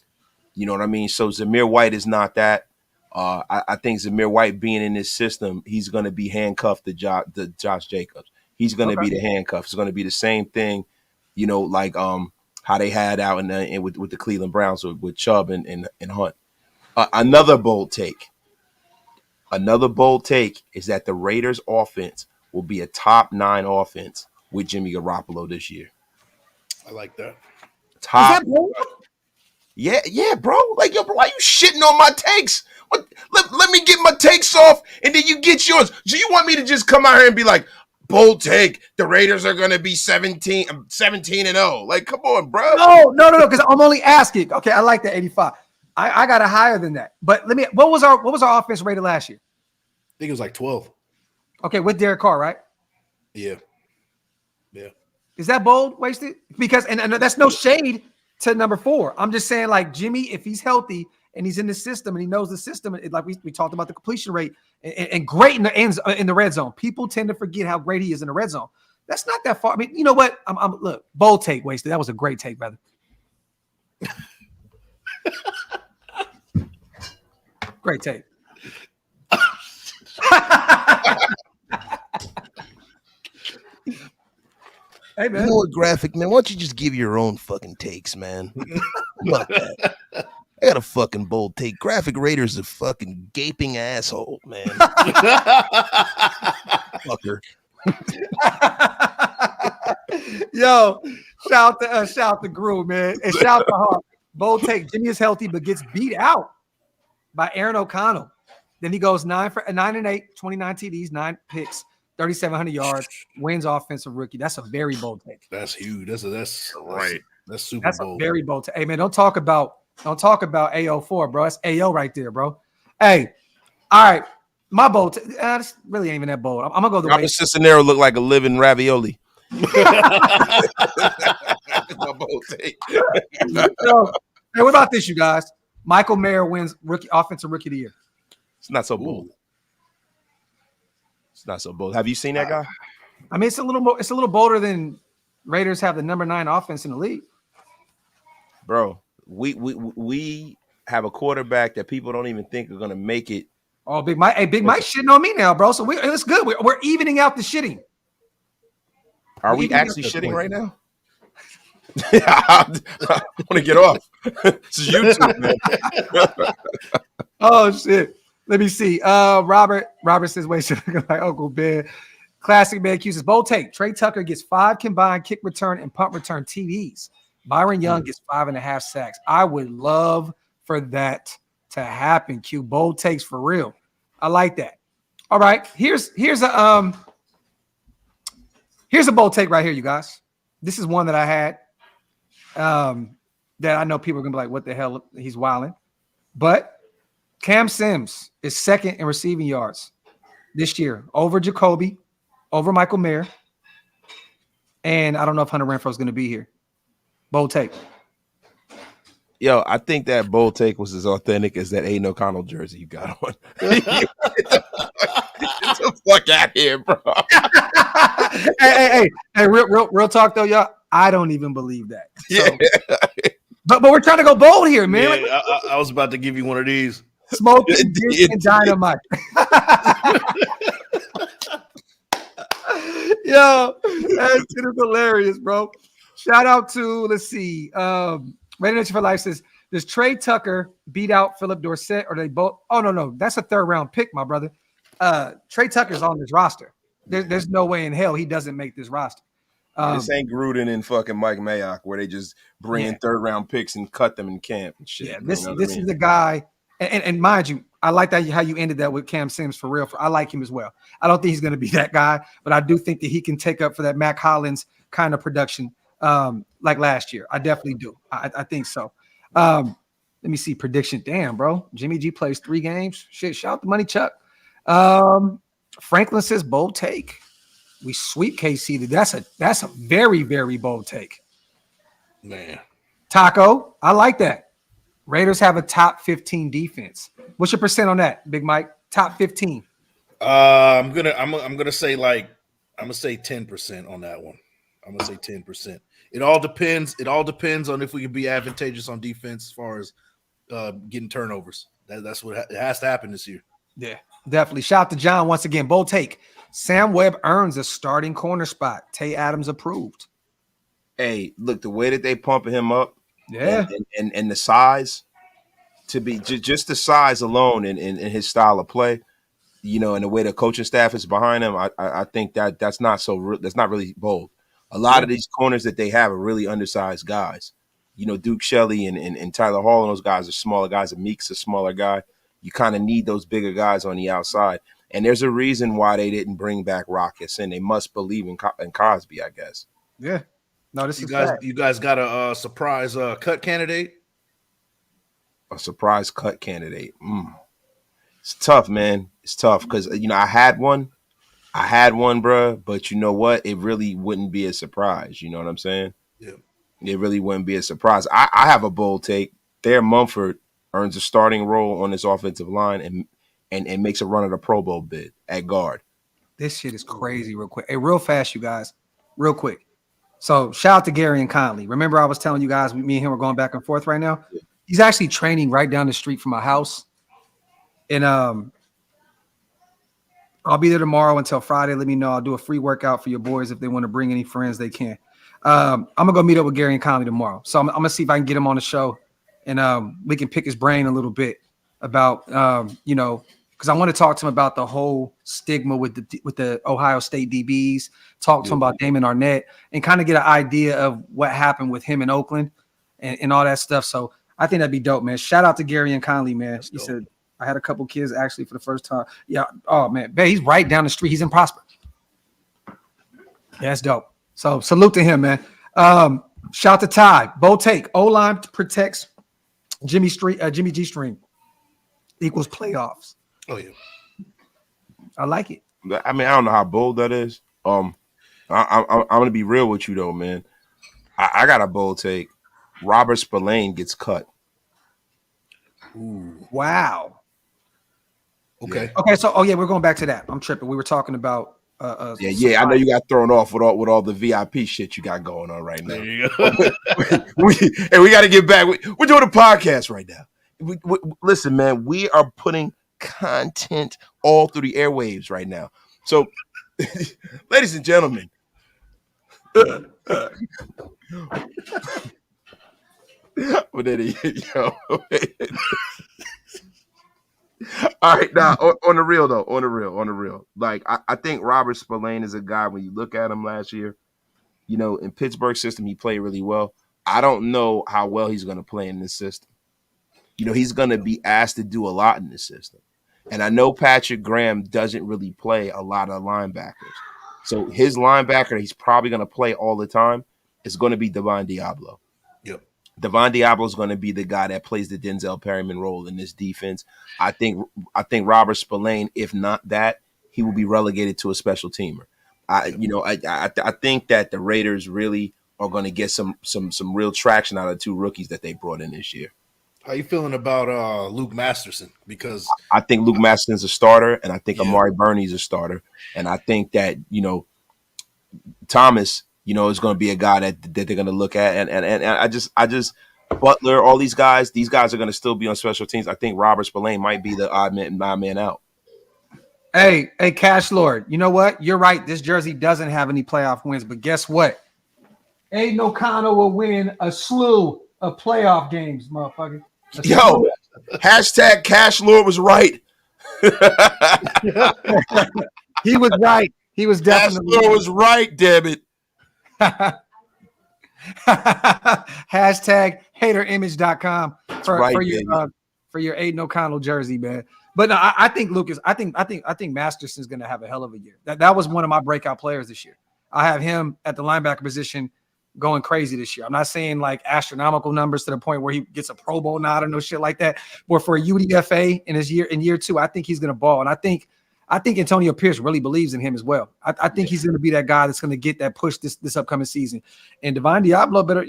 S3: You know what I mean? So Zamir White is not that. I think Zamir White being in this system, he's going to be handcuffed to Josh Jacobs. He's going to be the handcuff. It's going to be the same thing, like how they had out with the Cleveland Browns with Chubb and Hunt. Another bold take is that the Raiders offense will be a top 9 offense with Jimmy Garoppolo this year.
S4: I like that.
S3: Top. Yeah, bro. Like, yo, bro, why you shitting on my takes? Let me get my takes off, and then you get yours. Do you want me to just come out here and be like, bold take, the Raiders are going to be 17-0? Like, come on, bro.
S1: No, because I'm only asking. Okay, I like that 85. I got it higher than that. But what was our offense rated last year?
S4: I think it was like 12.
S1: Okay, with Derek Carr, right?
S4: Yeah.
S1: Is that bold, wasted? Because and that's no shade to number 4. I'm just saying, like, Jimmy, if he's healthy and he's in the system and he knows the system, like we talked about the completion rate and great in the red zone. People tend to forget how great he is in the red zone. That's not that far. I mean, you know what? Look, bold take, wasted. That was a great take, brother. Great take. Hey, man.
S3: You know what, Graphk, man? Why don't you just give your own fucking takes, man? Fuck that. I got a fucking bold take. Graphk Raiders a fucking gaping asshole, man. Fucker.
S1: Yo, shout to Groove, man. And shout to Hart. Bold take. Jimmy is healthy, but gets beat out by Aaron O'Connell. Then he goes 9 and 8, 29 TDs, 9 picks, 3,700 yards, wins offensive rookie. That's a very bold take.
S4: That's huge. That's right. That's super
S1: That's
S4: bold.
S1: A very bold take. Hey, man, don't talk about AO4, bro. That's AO right there, bro. Hey, all right. My bold take. This really ain't even that bold. I'm going to go the way.
S3: Robert Cisnero look like a living ravioli. My bold take.
S1: So, hey, what about this, you guys? Michael Mayer wins offensive rookie of the year.
S3: It's not so bold. It's not so bold. Have you seen that guy?
S1: I mean, it's a little bolder than Raiders have the number 9 offense in the league.
S3: Bro, we have a quarterback that people don't even think are going to make it.
S1: Oh, Big Mike. Hey, Big Mike's shitting on me now, bro. So it's good. We're evening out the shitting.
S3: Are we actually shitting right now? I want to get off. This is YouTube, man.
S1: Oh, shit. Let me see. Robert says, wait, like Uncle Ben. Classic man accuses bold take. Trey Tucker gets 5 combined kick return and punt return TDs. Byron Young gets 5.5 sacks. I would love for that to happen. Q bold takes for real. I like that. All right. Here's a bold take right here, you guys. This is one that I had that I know people are gonna be like, what the hell? He's wilding. But Cam Sims is second in receiving yards this year over Jacoby, over Michael Mayer. And I don't know if Hunter Renfrow is going to be here. Bold take.
S3: Yo, I think that bold take was as authentic as that Aiden O'Connell jersey you got on. Get the fuck out here, bro.
S1: hey, real talk though, y'all. I don't even believe that. So, but we're trying to go bold here, man.
S4: Yeah, I was about to give you one of these.
S1: Smoking and dynamite. Yo, that shit is hilarious, bro. Shout out to, let's see, Raiders for Life says, does Trey Tucker beat out Philip Dorsett, or they both? Oh, no, that's a 3rd round pick, my brother. Trey Tucker's on this roster. There's no way in hell he doesn't make this roster.
S3: This ain't Gruden and fucking Mike Mayock where they just bring in 3rd round picks and cut them in camp and shit.
S1: Yeah, this is the guy. And mind you, I like that how you ended that with Cam Sims for real. I like him as well. I don't think he's going to be that guy, but I do think that he can take up for that Mac Hollins kind of production like last year. I definitely do. I think so. Let me see prediction. Damn, bro. Jimmy G plays 3 games. Shit, shout out to Money Chuck. Franklin says bold take. We sweep KC. That's a very, very bold take.
S4: Man.
S1: Taco, I like that. Raiders have a top 15 defense. What's your percent on that, Big Mike? Top 15.
S4: I'm gonna say 10% on that one. I'm gonna say 10%. It all depends. It all depends on if we can be advantageous on defense as far as getting turnovers. That's what it has to happen this year.
S1: Yeah, definitely. Shout out to John once again. Bold take. Sam Webb earns a starting corner spot. Tay Adams approved.
S3: Hey, look, the way that they pumping him up,
S1: Yeah,
S3: and the size, to be just the size alone and his style of play, you know, and the way the coaching staff is behind him, I think that's not really bold. A lot of these corners that they have are really undersized guys. You know, Duke Shelley and Tyler Hall and those guys are smaller guys. And Meek's a smaller guy. You kind of need those bigger guys on the outside. And there's a reason why they didn't bring back Rockets, and they must believe in Crosby, I guess.
S1: yeah. No, this
S4: You
S1: is
S4: guys,
S1: fact.
S4: you guys got a surprise cut candidate?
S3: A surprise cut candidate. It's tough, man. It's tough because, you know, I had one, bro. But you know what? It really wouldn't be a surprise. You know what I'm saying?
S4: Yeah.
S3: It really wouldn't be a surprise. I have a bold take. Thayer Mumford earns a starting role on this offensive line and makes a run at a Pro Bowl bid at guard.
S1: This shit is crazy real quick. Hey, real fast, you guys. Real quick. So shout out to Gary and Conley. Remember I was telling you guys, me and him were going back and forth right now?
S3: Yeah.
S1: He's actually training right down the street from my house. And I'll be there tomorrow until Friday. Let me know. I'll do a free workout for your boys. If they want to bring any friends, they can. I'm going to go meet up with Gary and Conley tomorrow. So I'm going to see if I can get him on the show and we can pick his brain a little bit about, you know, because I want to talk to him about the whole stigma with the Ohio State DBs, talk to him about Damon Arnett, and kind of get an idea of what happened with him in Oakland and all that stuff. So I think that'd be dope, man. Shout out to Gary and Conley, man. He said, I had a couple kids actually for the first time. Yeah. Oh, man. He's right down the street. He's in Prosper. Yeah, that's dope. So salute to him, man. Shout out to Ty. Bold take. O-line protects Jimmy G string equals playoffs.
S4: Oh, yeah.
S1: I like it.
S3: I mean, I don't know how bold that is. I'm gonna be real with you though, man. I got a bold take. Robert Spillane gets cut.
S4: Ooh.
S1: Wow.
S4: Okay.
S1: Okay. So, we're going back to that. I'm tripping. We were talking about.
S3: Yeah. I know you got thrown off with all the VIP shit you got going on right now.
S4: There you go.
S3: we got to get back. We're doing a podcast right now. Listen, man, we are putting content all through the airwaves right now. So, ladies and gentlemen, what did he? Yo. All right, now on the real though, like I think Robert Spillane is a guy. When you look at him last year, you know, in Pittsburgh system, he played really well. I don't know how well he's going to play in this system. You know, he's going to be asked to do a lot in this system. And I know Patrick Graham doesn't really play a lot of linebackers. So his linebacker he's probably going to play all the time is going to be Devon Diablo.
S4: Yep.
S3: Devon Diablo is going to be the guy that plays the Denzel Perryman role in this defense. I think Robert Spillane, if not that, he will be relegated to a special teamer. I think that the Raiders really are going to get some real traction out of the 2 rookies that they brought in this year.
S4: How you feeling about Luke Masterson? Because
S3: I think Luke Masterson's a starter, and I think Amari Burney's a starter, and I think that, you know, Thomas, you know, is going to be a guy that they're going to look at, and I just Butler, all these guys are going to still be on special teams. I think Robert Spillane might be the odd man out.
S1: Hey, Cash Lord, you know what? You're right. This jersey doesn't have any playoff wins, but guess what? Aiden O'Connell will win a slew of playoff games, motherfucker.
S3: Yo, hashtag Cash Lord was right.
S1: He was right. He was definitely
S3: Cash Lord was right, damn it.
S1: Hashtag haterimage.com for your Aiden O'Connell jersey, man. But no, I think Lucas, I think Masterson's gonna have a hell of a year. That was one of my breakout players this year. I have him at the linebacker position going crazy this year. I'm not saying like astronomical numbers to the point where he gets a Pro Bowl nod or no shit like that. But for a UDFA in year 2, I think he's going to ball. And I think Antonio Pierce really believes in him as well. I think he's going to be that guy that's going to get that push this upcoming season. And Divine Diablo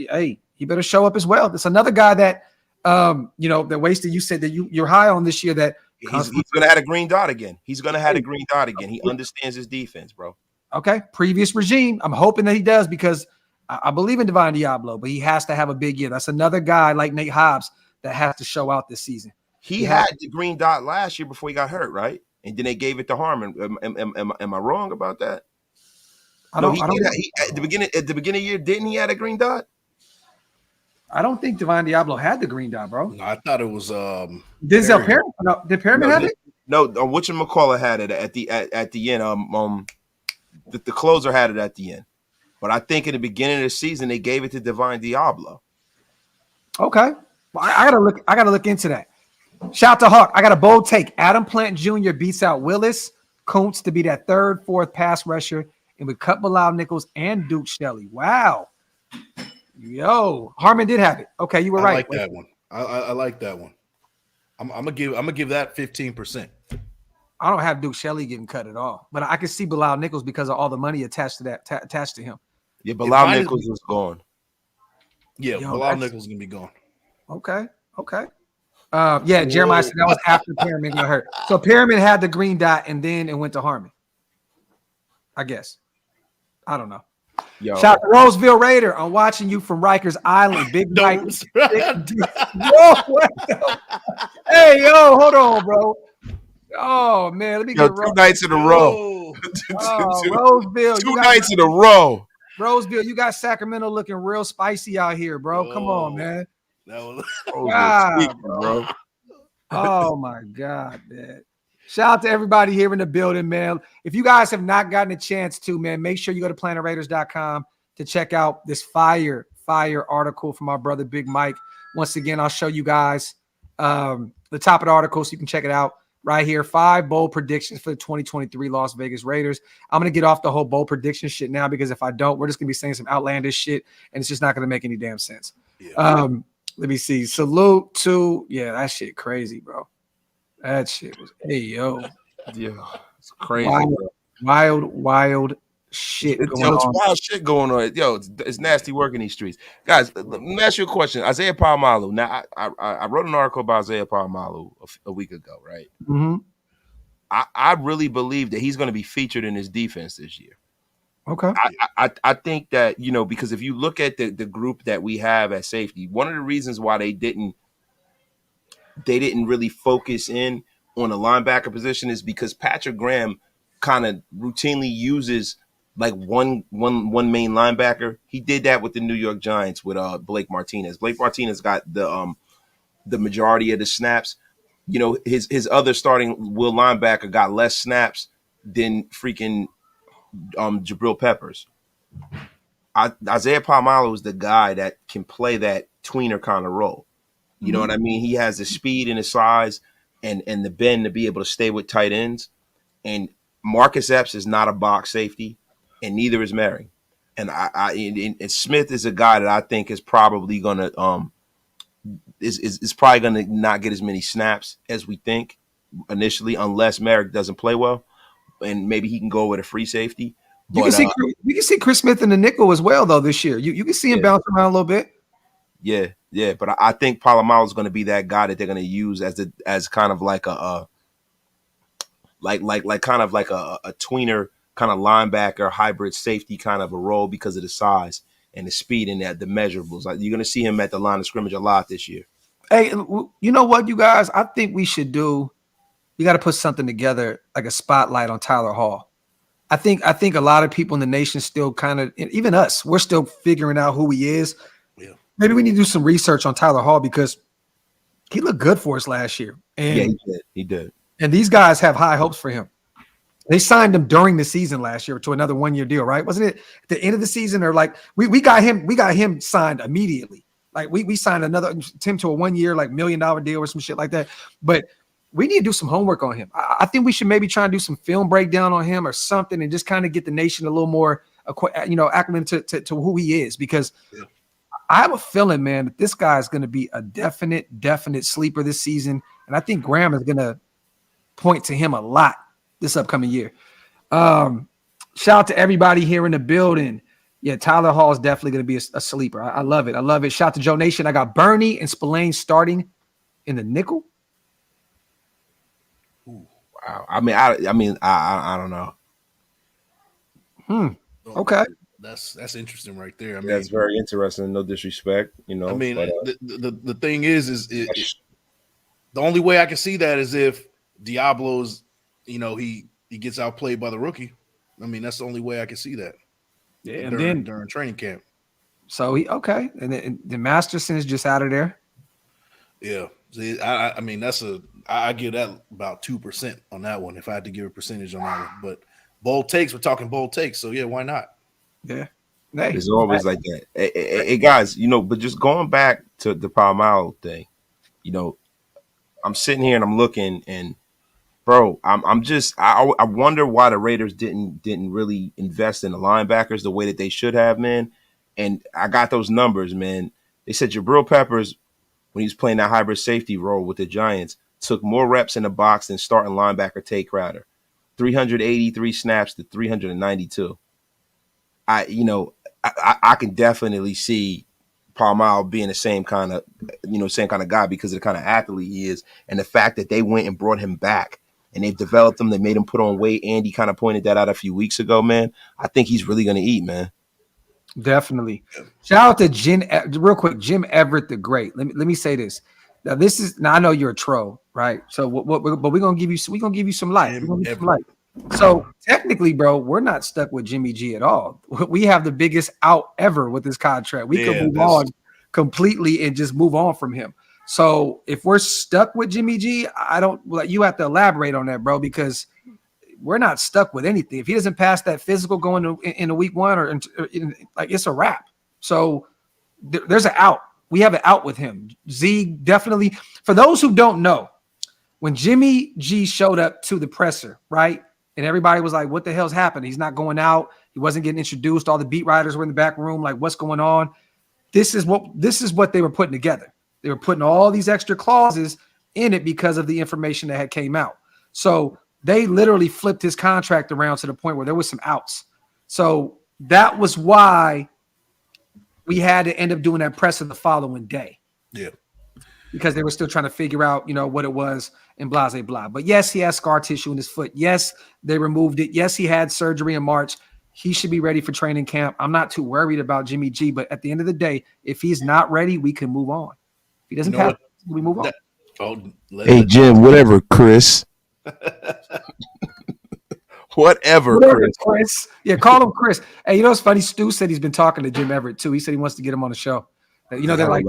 S1: he better show up as well. That's another guy that that wasted. You said that you're high on this year. That
S3: he's going to have a green dot again. He's going to have a green dot again. He understands his defense, bro.
S1: Okay, previous regime. I'm hoping that he does because I believe in Divine Diablo, but he has to have a big year. That's another guy like Nate Hobbs that has to show out this season.
S3: He had the green dot last year before he got hurt, right? And then they gave it to Harmon. Am I wrong about that? At the beginning of the year, didn't he have a green dot?
S1: I don't think Divine Diablo had the green dot, bro.
S4: No, I thought it was
S1: Denzel Perryman. No, did Perryman have it?
S3: No, whatchamacallit had it at the end. The closer had it at the end. But I think in the beginning of the season they gave it to Divine Diablo.
S1: Okay. Well, I gotta look into that. Shout out to Hawk. I got a bold take. Adam Plant Jr. beats out Willis Kuntz to be that 3rd, 4th pass rusher, and we cut Bilal Nichols and Duke Shelley. Wow. Yo, Harmon did have it. Okay, you were right.
S4: I like that one. I like that one. I'm gonna give that 15%.
S1: I don't have Duke Shelley getting cut at all, but I can see Bilal Nichols because of all the money attached to that attached to him.
S3: Yeah, Bilal Nichols is gone.
S4: Yeah, Bilal Nichols is gonna be gone.
S1: Okay. Jeremiah said that was after Perriman got hurt. So Perriman had the green dot and then it went to Harmon. I guess. I don't know.
S3: Yo.
S1: Shout out to Roseville Raider. I'm watching you from Rikers Island. Big Mike. Hey, yo, hold on, bro. Oh, man. Let me get
S3: 2 nights in a row.
S1: Roseville.
S3: 2 nights in a row.
S1: Roseville, you got Sacramento looking real spicy out here, bro. Come on, man.
S3: Bro.
S1: Oh, my God, man. Shout out to everybody here in the building, man. If you guys have not gotten a chance to, man, make sure you go to planetraiders.com to check out this fire article from our brother Big Mike. Once again, I'll show you guys the top of the article so you can check it out right here. 5 bold predictions for the 2023 Las Vegas Raiders. I'm going to get off the whole bold prediction shit now because if I don't, we're just going to be saying some outlandish shit and it's just not going to make any damn sense. Yeah. Let me see. Salute to, that shit crazy, bro. That shit was, yeah,
S3: it's crazy.
S1: Wild shit going on.
S3: It's wild shit going on. Yo, it's nasty work in these streets. Guys, let me ask you a question. Isaiah Palamalu. Now, I wrote an article about Isaiah Palamalu a week ago, right?
S1: Mm-hmm.
S3: I really believe that he's going to be featured in his defense this year.
S1: Okay.
S3: I think that, because if you look at the group that we have at safety, one of the reasons why they didn't really focus in on the linebacker position is because Patrick Graham kind of routinely uses like one main linebacker. He did that with the New York Giants with Blake Martinez. Blake Martinez got the majority of the snaps. His other starting will linebacker got less snaps than freaking Jabril Peppers. Isaiah Palamalu is the guy that can play that tweener kind of role. You know what I mean? He has the speed and the size and the bend to be able to stay with tight ends. And Marcus Epps is not a box safety, and neither is Mary. And and Smith is a guy that I think is probably gonna is probably gonna not get as many snaps as we think initially, unless Merrick doesn't play well, and maybe he can go with a free safety.
S1: You can see Chris Smith in the nickel as well, though, this year. You can see him bounce around a little bit.
S3: Yeah, but I think Palamalu is going to be that guy that they're going to use as kind of like a kind of like a tweener kind of linebacker hybrid safety kind of a role because of the size and the speed and the measurables. Like, you're going to see him at the line of scrimmage a lot this year.
S1: Hey, you know what, you guys? I think we should do. You got to put something together like a spotlight on Tyler Hall. I think a lot of people in the nation still kind of, even us, we're still figuring out who he is. Maybe we need to do some research on Tyler Hall because he looked good for us last year. And
S3: he did. And
S1: these guys have high hopes for him. They signed him during the season last year to another 1-year deal, right? Wasn't it at the end of the season or like we got him signed immediately. Like we signed him to a 1-year like $1 million deal or some shit like that. But we need to do some homework on him. I think we should maybe try and do some film breakdown on him or something and just kind of get the nation a little more acclimate to who he is, because I have a feeling, man, that this guy is going to be a definite sleeper this season. And I think Graham is going to point to him a lot this upcoming year. Shout out to everybody here in the building. Yeah, Tyler Hall is definitely going to be a sleeper. I love it. I love it. Shout out to Joe Nation. I got Bernie and Spillane starting in the nickel.
S3: Ooh, wow. I don't know.
S1: Okay.
S4: That's interesting right there. I mean,
S3: that's very interesting. No disrespect,
S4: I mean, the thing is the only way I can see that is if Diablo's, he gets outplayed by the rookie. I mean, that's the only way I can see that.
S1: Yeah,
S4: during training camp.
S1: So and then the Masterson is just out of there.
S4: Yeah, see, I mean I give that about 2% on that one if I had to give a percentage on that one. But bold takes, we're talking bold takes, so yeah, why not?
S1: Yeah,
S3: it's always like that. Hey, guys, but just going back to the Palmao thing, I'm sitting here and I'm looking, and bro, I wonder why the Raiders didn't really invest in the linebackers the way that they should have, man. And I got those numbers, man. They said Jabril Peppers, when he was playing that hybrid safety role with the Giants, took more reps in the box than starting linebacker Tay Crowder, 383 snaps to 392. I can definitely see Palmao being the same kind of guy because of the kind of athlete he is, and the fact that they went and brought him back and they've developed him. They made him put on weight. Andy kind of pointed that out a few weeks ago, man. I think he's really going to eat, man.
S1: Definitely. Shout out to Jim Everett the Great. Let me say this. Now I know you're a troll, right? So but we're gonna give you some light. We're gonna give you some light. So technically, bro, we're not stuck with Jimmy G at all. We have the biggest out ever with this contract. We could move on completely and just move on from him. So if we're stuck with Jimmy G, you have to elaborate on that, bro, because we're not stuck with anything. If he doesn't pass that physical going in a week one or it's a wrap. So there's an out. We have an out with him. Z definitely. For those who don't know, when Jimmy G showed up to the presser, right? And everybody was like, what the hell's happened? He's not going out. He wasn't getting introduced. All the beat writers were in the back room. Like, what's going on? This is what they were putting together. They were putting all these extra clauses in it because of the information that had came out. So they literally flipped his contract around to the point where there was some outs. So that was why we had to end up doing that presser the following day.
S4: Yeah.
S1: Because they were still trying to figure out, what it was and blah, blah, blah. But yes, he has scar tissue in his foot. Yes, they removed it. Yes, he had surgery in March. He should be ready for training camp. I'm not too worried about Jimmy G, but at the end of the day, if he's not ready, we can move on. If he doesn't pass, we move on.
S3: Hey, Jim, whatever, Chris. Whatever,
S1: Chris. Yeah, call him Chris. Hey, what's funny? Stu said he's been talking to Jim Everett too. He said he wants to get him on the show. They're like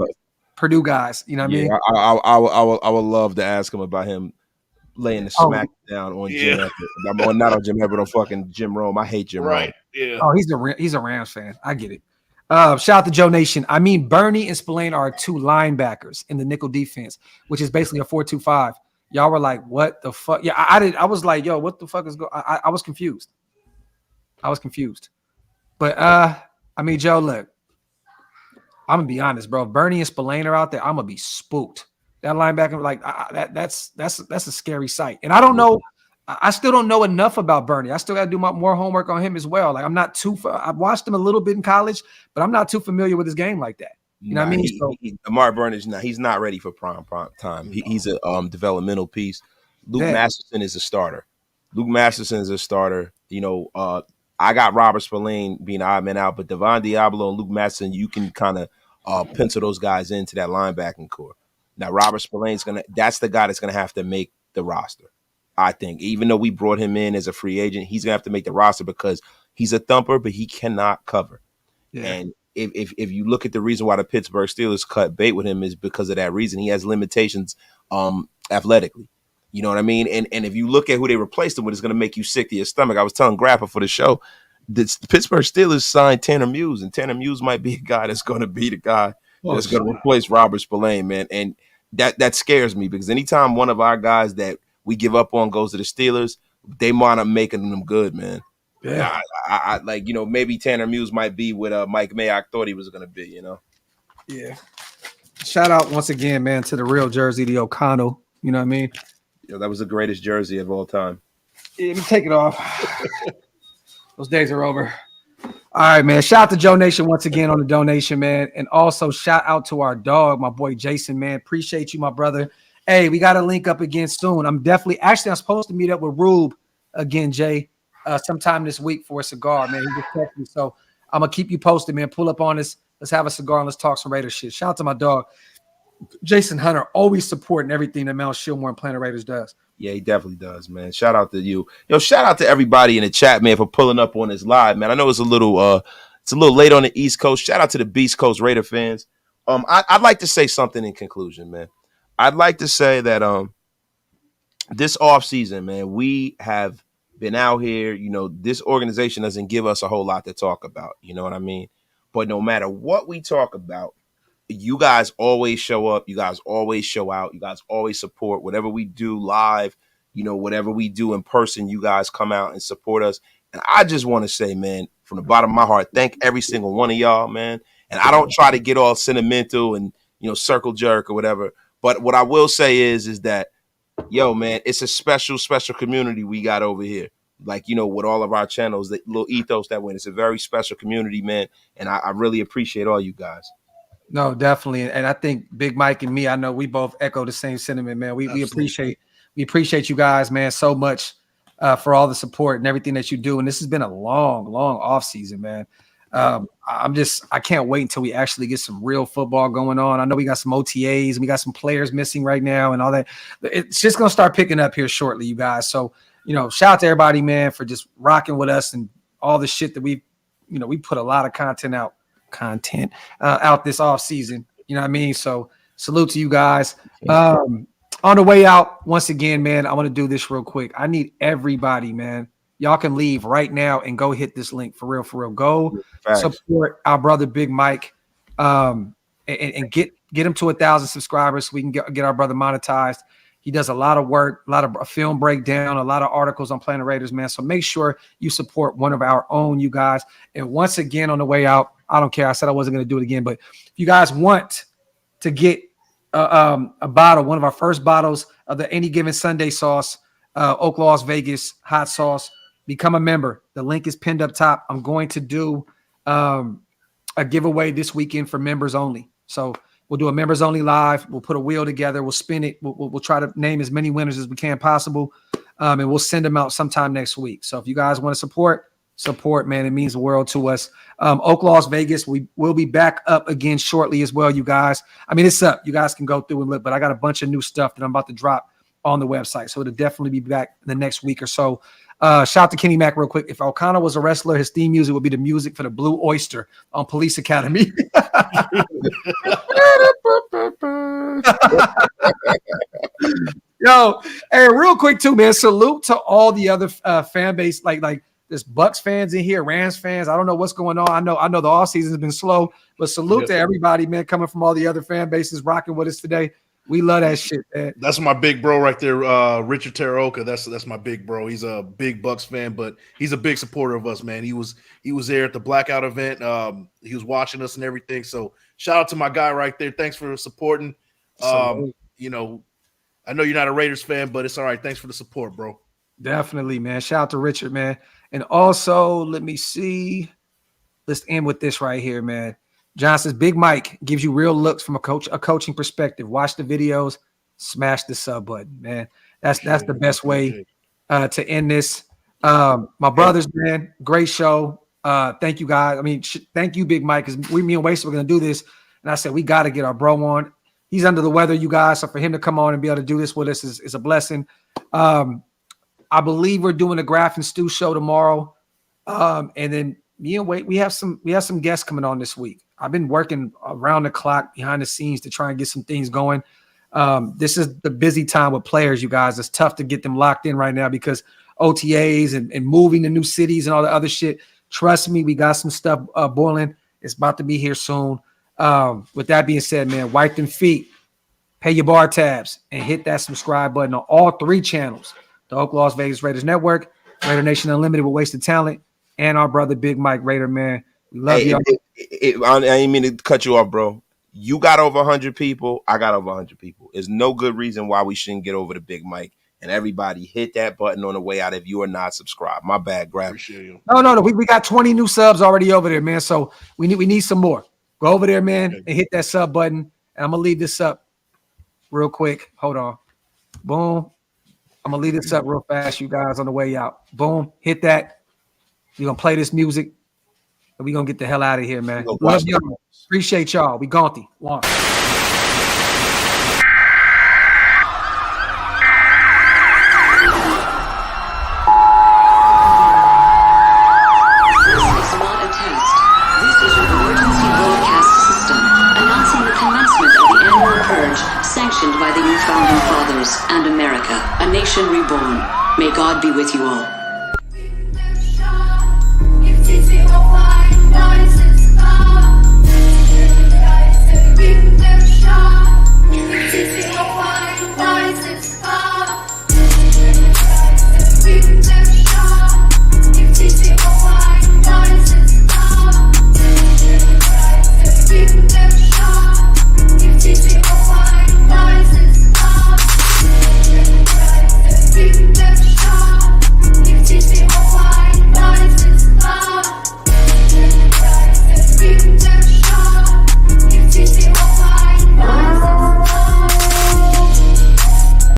S1: Purdue guys. You know what I mean?
S3: I would love to ask him about him laying the smack down on Jim Everett. I'm not on Jim Everett, on fucking Jim Rome. I hate Jim Rome.
S4: Yeah.
S1: Oh, he's a Rams fan. I get it. Shout out to Joe Nation. I mean, Bernie and Spillane are two linebackers in the nickel defense, which is basically a 4-2-5. Y'all were like, what the fuck? Yeah, I was like, yo, what the fuck is going on? I was confused. But I mean, Joe, look, I'm gonna be honest, bro. If Bernie and Spillane are out there, I'm gonna be spooked. That linebacker, like that's a scary sight. And I don't know, I still don't know enough about Bernie. I still got to do more homework on him as well. Like I've watched him a little bit in college, but I'm not too familiar with his game like that. You know what I mean?
S3: Amari Burnett, he's not ready for prime time. He's a developmental piece. Luke Masterson is a starter. I got Robert Spillane being odd man out, but Devon Diablo and Luke Masterson, you can kind of pencil those guys into that linebacking core. Now, Robert Spillane's that's the guy that's gonna have to make the roster. I think, even though we brought him in as a free agent, he's gonna have to make the roster because he's a thumper, but he cannot cover. Yeah. And if you look at the reason why the Pittsburgh Steelers cut bait with him is because of that reason. He has limitations athletically. You know what I mean? And if you look at who they replaced him with, it's going to make you sick to your stomach. I was telling Graphk for the show, the Pittsburgh Steelers signed Tanner Muse, and Tanner Muse might be a guy that's going to be the guy that's going to replace Robert Spillane, man. And that scares me because anytime one of our guys that we give up on goes to the Steelers, they wind up making them good, man.
S1: Yeah.
S3: I like, maybe Tanner Muse might be what Mike Mayock thought he was going to be,
S1: Yeah. Shout out once again, man, to the real Jersey, the O'Connell. You know what I mean?
S3: That was the greatest jersey of all time.
S1: Yeah, let me take it off. Those days are over. All right, man. Shout out to Joe Nation once again on the donation, man. And also shout out to our dog, my boy Jason, man. Appreciate you, my brother. Hey, we got to link up again soon. I'm supposed to meet up with Rube again, Jay, sometime this week for a cigar, man. He just texted me. So I'm going to keep you posted, man. Pull up on us. Let's have a cigar and let's talk some Raiders shit. Shout out to my dog, Jason Hunter, always supporting everything that Mount Shillmore and Planet Raiders does.
S3: Yeah, he definitely does, man. Shout out to you. Shout out to everybody in the chat, man, for pulling up on this live, man. I know it's a little late on the East Coast. Shout out to the Beast Coast Raider fans. I'd like to say something in conclusion, man. I'd like to say that this offseason, man, we have been out here. This organization doesn't give us a whole lot to talk about. You know what I mean? But no matter what we talk about, you guys always show up. You guys always show out. You guys always support whatever we do live, whatever we do in person. You guys come out and support us. And I just want to say, man, from the bottom of my heart, thank every single one of y'all, man. And I don't try to get all sentimental and, circle jerk or whatever. But what I will say is that, yo, man, it's a special, special community we got over here. Like, with all of our channels, the little ethos that went. It's a very special community, man. And I really appreciate all you guys.
S1: No, definitely. And I think Big Mike and me, I know we both echo the same sentiment, man. We appreciate you guys, man, so much for all the support and everything that you do. And this has been a long, long off season, man. I can't wait until we actually get some real football going on. I know we got some OTAs and we got some players missing right now and all that. It's just going to start picking up here shortly, you guys. So, shout out to everybody, man, for just rocking with us and all the shit that we put a lot of content out this off season. You know what I mean? So salute to you guys. On the way out, once again, man, I want to do this real quick. I need everybody, man. Y'all can leave right now and go hit this link for real. Go support our brother Big Mike, and get him to 1,000 subscribers so we can get our brother monetized. He does a lot of work, a lot of film breakdown, a lot of articles on Planet Raiders, man. So make sure you support one of our own, you guys. And once again, on the way out, I don't care. I said I wasn't going to do it again, but if you guys want to get a bottle, one of our first bottles of the Any Given Sunday sauce, OakLosVegas hot sauce, become a member. The link is pinned up top. I'm going to do a giveaway this weekend for members only. So we'll do a members only live. We'll put a wheel together. We'll spin it. We'll try to name as many winners as we can possible. And we'll send them out sometime next week. So if you guys want to support, man, it means the world to us. OakLosVegas, we will be back up again shortly as well, you guys. I mean, it's up. You guys can go through and look, but I got a bunch of new stuff that I'm about to drop on the website. So it'll definitely be back the next week or so. Shout out to Kenny Mack real quick. If O'Connell was a wrestler, his theme music would be the music for the Blue Oyster on Police Academy. Yo, hey, real quick too, man. Salute to all the other fan base, like there's Bucks fans in here, Rams fans. I don't know what's going on. I know the off season has been slow, but salute to everybody, man, coming from all the other fan bases, rocking with us today. We love that shit, man.
S4: That's my big bro right there, Richard Taraoka. That's my big bro. He's a big Bucks fan, but he's a big supporter of us, man. He was there at the blackout event. He was watching us and everything. So shout out to my guy right there. Thanks for supporting. I know you're not a Raiders fan, but it's all right. Thanks for the support, bro.
S1: Definitely, man. Shout out to Richard, man. And also, let me see. Let's end with this right here, man. John says, Big Mike gives you real looks from a coaching perspective. Watch the videos, smash the sub button, man. That's the best way to end this. My brothers, man, great show. Thank you, guys. I mean, thank you, Big Mike, because me and Waste were going to do this. And I said, we got to get our bro on. He's under the weather, you guys. So for him to come on and be able to do this with us is a blessing. I believe we're doing a Graphk and Stew show tomorrow. And then me and Wade, we have some guests coming on this week. I've been working around the clock behind the scenes to try and get some things going. This is the busy time with players, you guys. It's tough to get them locked in right now because OTAs and moving to new cities and all the other shit. Trust me, we got some stuff boiling. It's about to be here soon. With that being said, man, wipe them feet, pay your bar tabs, and hit that subscribe button on all 3 channels. The OakLosVegas Raiders Network, Raider Nation Unlimited with Wasted Talent, and our brother Big Mike Raider, man. We love y'all.
S3: I didn't mean to cut you off, bro. You got over 100 people. I got over 100 people. There's no good reason why we shouldn't get over to Big Mike. And everybody hit that button on the way out if you are not subscribed. My bad, Graphk.
S4: Appreciate you.
S1: No. We got 20 new subs already over there, man. So we need some more. Go over there, man, and hit that sub button. And I'm gonna leave this up real quick. Hold on. Boom. I'm gonna leave this up real fast, you guys, on the way out. Boom. Hit that. We're gonna play this music. And we're gonna get the hell out of here, man. Love y'all. Appreciate y'all. We gonty. One.
S2: Sanctioned by the new founding fathers and America, a nation reborn. May God be with you all.